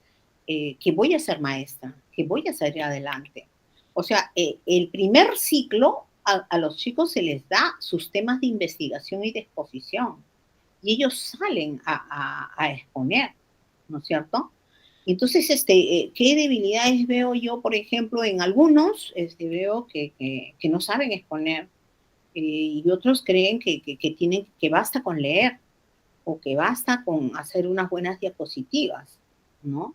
que voy a ser maestra, que voy a salir adelante. O sea, el primer ciclo a los chicos se les da sus temas de investigación y de exposición, y ellos salen a exponer, ¿no es cierto? Entonces, ¿qué debilidades veo yo, por ejemplo, en algunos? Veo que no saben exponer, y otros creen que basta con leer o que basta con hacer unas buenas diapositivas, ¿no?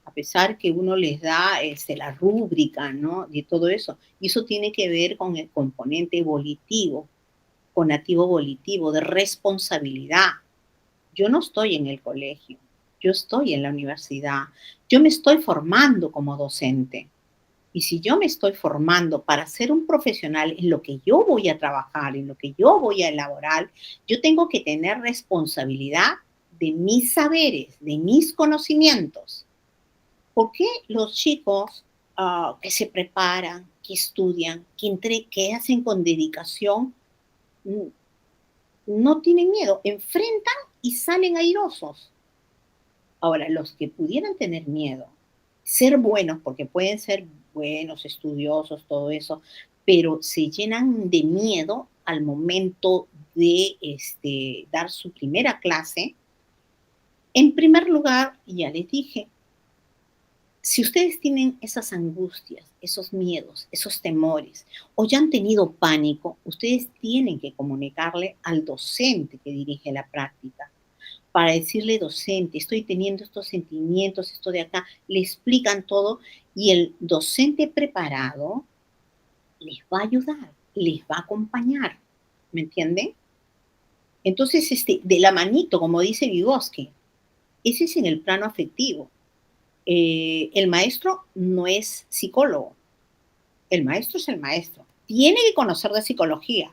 A pesar que uno les da la rúbrica, ¿no? Y todo eso. Y eso tiene que ver con el componente volitivo, conativo volitivo, de responsabilidad. Yo no estoy en el colegio, yo estoy en la universidad, yo me estoy formando como docente. Y si yo me estoy formando para ser un profesional en lo que yo voy a trabajar, en lo que yo voy a elaborar, yo tengo que tener responsabilidad de mis saberes, de mis conocimientos. ¿Por qué los chicos que se preparan, que estudian, que hacen con dedicación, no tienen miedo? Enfrentan y salen airosos. Ahora, los que pudieran tener miedo, ser buenos, porque pueden ser buenos, estudiosos, todo eso, pero se llenan de miedo al momento de dar su primera clase. En primer lugar, ya les dije, si ustedes tienen esas angustias, esos miedos, esos temores, o ya han tenido pánico, ustedes tienen que comunicarle al docente que dirige la práctica, para decirle: docente, estoy teniendo estos sentimientos, esto de acá, le explican todo, y el docente preparado les va a ayudar, les va a acompañar, ¿me entienden? Entonces, de la manito, como dice Vygotsky, ese es en el plano afectivo. El maestro no es psicólogo, el maestro es el maestro, tiene que conocer de psicología,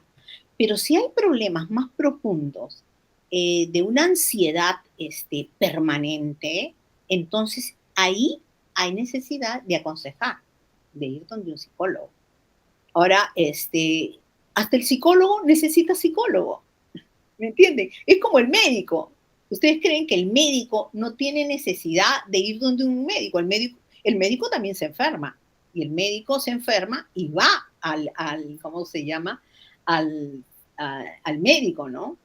pero si hay problemas más profundos, de una ansiedad permanente, entonces ahí hay necesidad de aconsejar, de ir donde un psicólogo. Ahora, hasta el psicólogo necesita psicólogo, ¿me entienden? Es como el médico. ¿Ustedes creen que el médico no tiene necesidad de ir donde un médico? El médico también se enferma, y el médico se enferma y va ¿cómo se llama? Al médico, ¿no?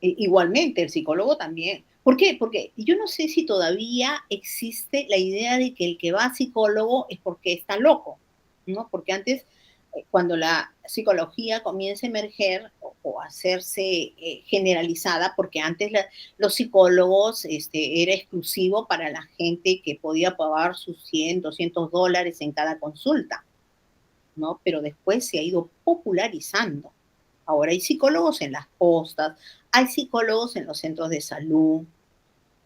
Igualmente, el psicólogo también. ¿Por qué? Porque yo no sé si todavía existe la idea de que el que va a psicólogo es porque está loco, ¿no? Porque antes, cuando la psicología comienza a emerger o a hacerse generalizada, porque antes los psicólogos era exclusivo para la gente que podía pagar sus 100, $200 en cada consulta, ¿no? Pero después se ha ido popularizando. Ahora hay psicólogos en las postas, hay psicólogos en los centros de salud.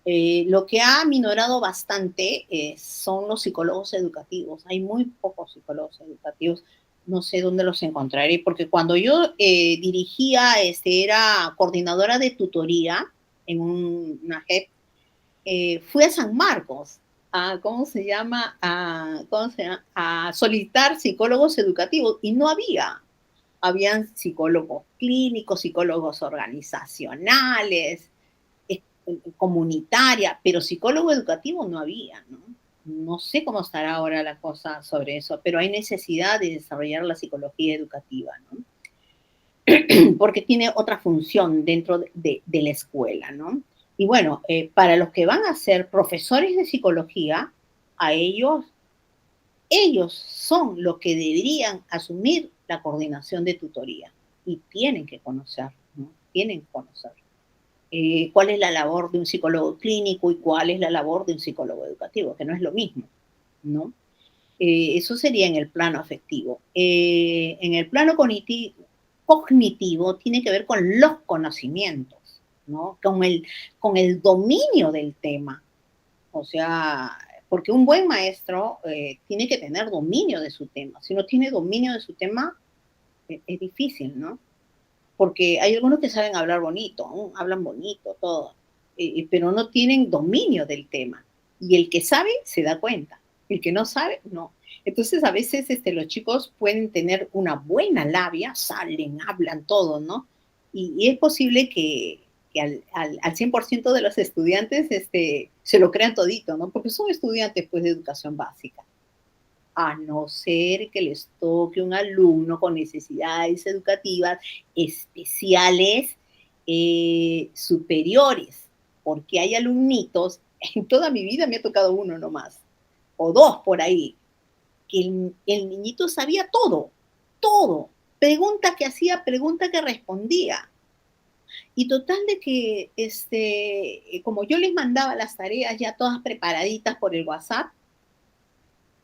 Lo que ha minorado bastante son los psicólogos educativos. Hay muy pocos psicólogos educativos. No sé dónde los encontraré, porque cuando yo dirigía, era coordinadora de tutoría en una JEP, fui a San Marcos, ¿cómo se llama? A solicitar psicólogos educativos, y no había. Habían psicólogos clínicos, psicólogos organizacionales, comunitaria, pero psicólogo educativo no había, ¿no? No sé cómo estará ahora la cosa sobre eso, pero hay necesidad de desarrollar la psicología educativa, ¿no? Porque tiene otra función dentro de la escuela, ¿no? Y bueno, para los que van a ser profesores de psicología, a ellos son los que deberían asumir la coordinación de tutoría, y tienen que conocer, ¿no? Tienen que conocer cuál es la labor de un psicólogo clínico y cuál es la labor de un psicólogo educativo, que no es lo mismo, ¿no? Eso sería en el plano afectivo. En el plano cognitivo, cognitivo tiene que ver con los conocimientos, ¿no? Con el dominio del tema. O sea, porque un buen maestro tiene que tener dominio de su tema. Si no tiene dominio de su tema, es difícil, ¿no? Porque hay algunos que saben hablar bonito, ¿no? Hablan bonito, todo, pero no tienen dominio del tema. Y el que sabe se da cuenta, el que no sabe, no. Entonces, a veces los chicos pueden tener una buena labia, salen, hablan todo, ¿no? Y es posible que al 100% de los estudiantes se lo crean todito, ¿no? Porque son estudiantes, pues, de educación básica. A no ser que les toque un alumno con necesidades educativas especiales superiores, porque hay alumnitos, en toda mi vida me ha tocado uno nomás, o dos por ahí, que el niñito sabía todo, todo, pregunta que hacía, pregunta que respondía. Y total de que, como yo les mandaba las tareas ya todas preparaditas por el WhatsApp,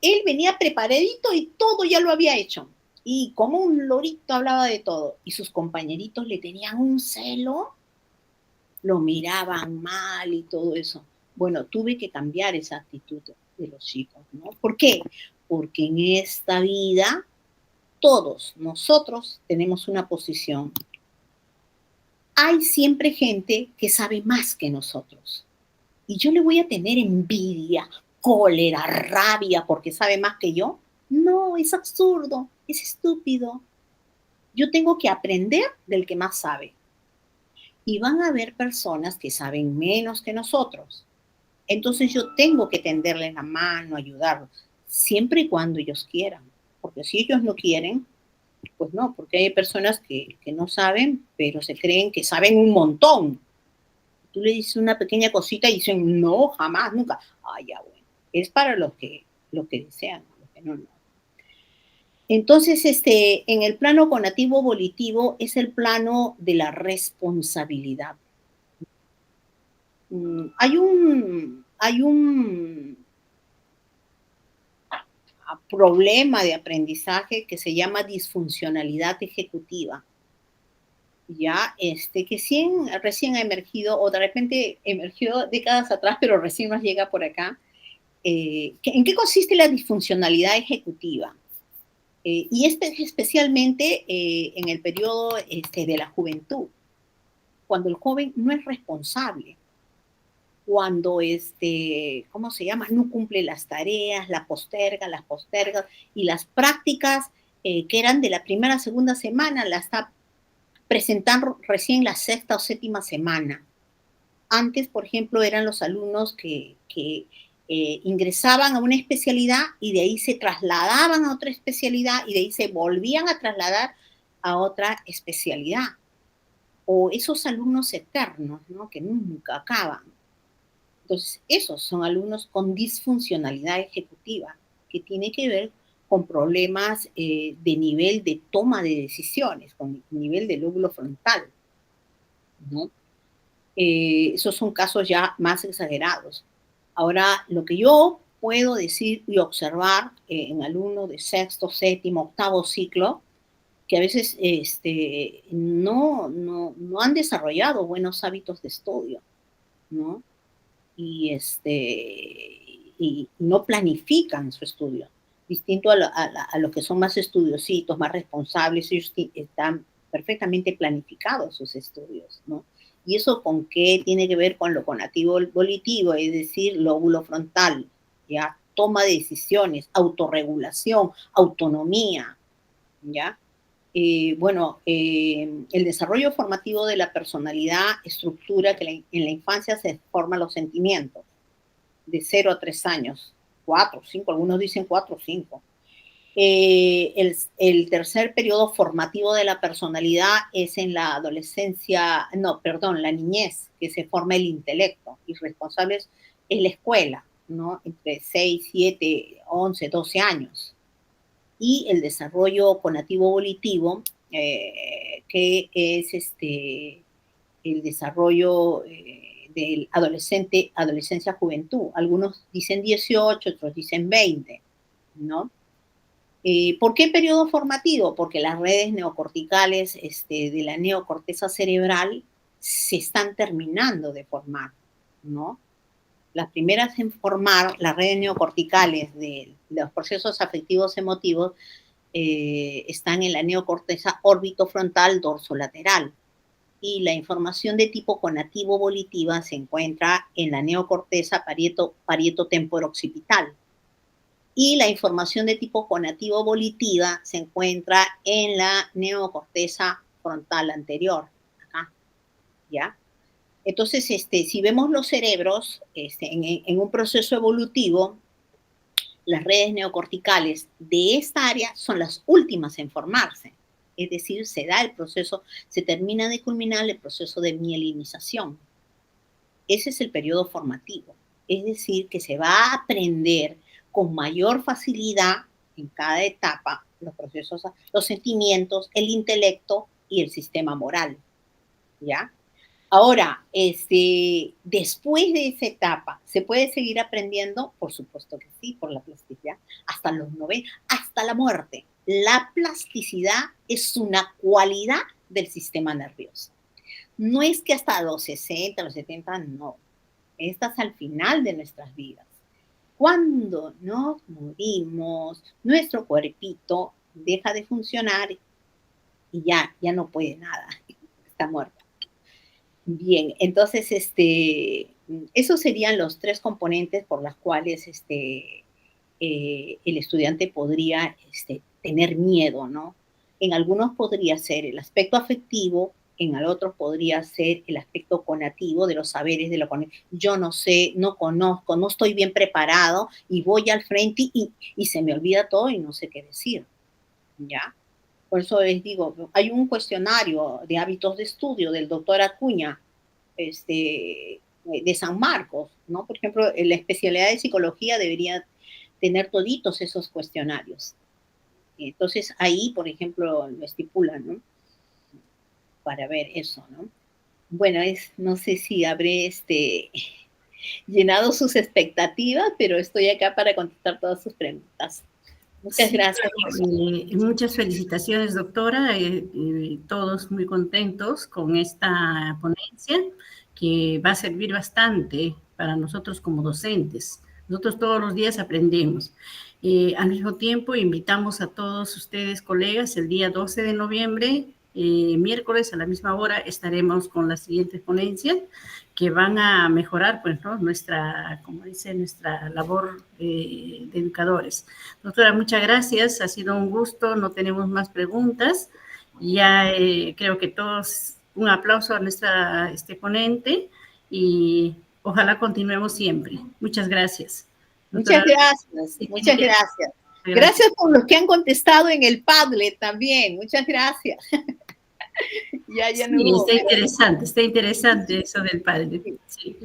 él venía preparadito y todo ya lo había hecho. Y como un lorito hablaba de todo. Y sus compañeritos le tenían un celo, lo miraban mal y todo eso. Bueno, tuve que cambiar esa actitud de los chicos, ¿no? ¿Por qué? Porque en esta vida todos nosotros tenemos una posición. Hay siempre gente que sabe más que nosotros. Y yo le voy a tener envidia, cólera, rabia porque sabe más que yo. No, es absurdo, es estúpido. Yo tengo que aprender del que más sabe. Y van a haber personas que saben menos que nosotros. Entonces yo tengo que tenderles la mano, ayudarlos, siempre y cuando ellos quieran. Porque si ellos no quieren, pues no, porque hay personas que no saben, pero se creen que saben un montón. Tú le dices una pequeña cosita y dicen, no, jamás, nunca. Ah, ya, bueno. Es para los que desean, los que no. Entonces, en el plano conativo volitivo es el plano de la responsabilidad. Hay un problema de aprendizaje que se llama disfuncionalidad ejecutiva. Ya, que recién ha emergido, o de repente emergió décadas atrás, pero recién nos llega por acá. ¿En qué consiste la disfuncionalidad ejecutiva? Y es especialmente en el periodo de la juventud, cuando el joven no es responsable, cuando, ¿cómo se llama? No cumple las tareas, las posterga, y las prácticas que eran de la primera, segunda semana, las está presentando recién la sexta o séptima semana. Antes, por ejemplo, eran los alumnos que ingresaban a una especialidad y de ahí se trasladaban a otra especialidad y de ahí se volvían a trasladar a otra especialidad. O esos alumnos eternos, ¿no? Que nunca acaban. Entonces, esos son alumnos con disfuncionalidad ejecutiva, que tiene que ver con problemas de nivel de toma de decisiones, con nivel del lóbulo frontal, ¿no? Esos son casos ya más exagerados. Ahora, lo que yo puedo decir y observar en alumnos de sexto, séptimo, octavo ciclo, que a veces no han desarrollado buenos hábitos de estudio, ¿no? Y no planifican su estudio. Distinto a los que son más estudiositos, más responsables, ellos están perfectamente planificados sus estudios, ¿no? ¿Y eso con qué tiene que ver? Con lo conativo volitivo, es decir, lóbulo frontal, ¿ya? Toma de decisiones, autorregulación, autonomía, ¿ya? El desarrollo formativo de la personalidad estructura que en la infancia se forman los sentimientos, de 0 a 3 años, 4, 5, algunos dicen 4 o 5. El tercer periodo formativo de la personalidad es en la la niñez, que se forma el intelecto, y responsables es la escuela, ¿no? Entre 6, 7, 11, 12 años. Y el desarrollo conativo volitivo, que es el desarrollo del adolescencia, juventud. Algunos dicen 18, otros dicen 20, ¿no? ¿Por qué periodo formativo? Porque las redes neocorticales de la neocorteza cerebral se están terminando de formar, ¿no? Las primeras en formar, las redes neocorticales de los procesos afectivos emotivos, están en la neocorteza órbitofrontal dorsolateral, y la información de tipo conativo-volitiva se encuentra en la neocorteza parieto-temporo-occipital. Y la información de tipo conativo-volitiva se encuentra en la neocorteza frontal anterior, acá, ¿ya? Entonces, si vemos los cerebros en un proceso evolutivo, las redes neocorticales de esta área son las últimas en formarse. Es decir, se da el proceso, se termina de culminar el proceso de mielinización. Ese es el periodo formativo. Es decir, que se va a aprender con mayor facilidad en cada etapa los procesos, los sentimientos, el intelecto y el sistema moral, ¿ya? Ahora, después de esa etapa, ¿se puede seguir aprendiendo? Por supuesto que sí, por la plasticidad, hasta los 90, hasta la muerte. La plasticidad es una cualidad del sistema nervioso. No es que hasta los 60, los 70, no. Esta es al final de nuestras vidas. Cuando nos morimos, nuestro cuerpito deja de funcionar y ya no puede nada, está muerto. Bien, entonces, esos serían los 3 componentes por las cuales el estudiante podría tener miedo, ¿no? En algunos podría ser el aspecto afectivo, en otros podría ser el aspecto conativo de los saberes, de lo que yo no sé, no conozco, no estoy bien preparado y voy al frente y se me olvida todo y no sé qué decir, ¿ya? Por eso les digo, hay un cuestionario de hábitos de estudio del doctor Acuña, de San Marcos, ¿no? Por ejemplo, la especialidad de psicología debería tener toditos esos cuestionarios. Entonces, ahí, por ejemplo, lo estipulan, ¿no? Para ver eso, ¿no? Bueno, no sé si habré llenado sus expectativas, pero estoy acá para contestar todas sus preguntas. Muchas gracias. Muchas felicitaciones, doctora. Todos muy contentos con esta ponencia que va a servir bastante para nosotros como docentes. Nosotros todos los días aprendemos. Al mismo tiempo, invitamos a todos ustedes, colegas, el día 12 de noviembre, miércoles a la misma hora, estaremos con las siguientes ponencias que van a mejorar, pues, ¿no? nuestra labor de educadores. Doctora, muchas gracias, ha sido un gusto, no tenemos más preguntas. Ya creo que todos, un aplauso a nuestra ponente y ojalá continuemos siempre. Muchas gracias. Doctora, muchas gracias. Gracias por los que han contestado en el Padlet también, muchas gracias. ya no sí, está interesante eso del Padlet. Sí,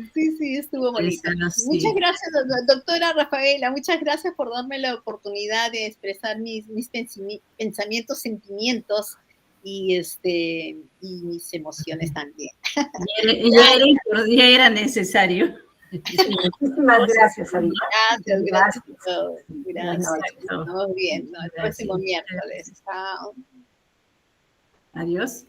estuvo bonito. Sí. Muchas gracias, doctora Rafaela, muchas gracias por darme la oportunidad de expresar mis pensamientos, sentimientos y mis emociones también. Ya era necesario. Muchísimas gracias, Sarita. Gracias. Nos vemos bien. El próximo miércoles. Chao. Adiós.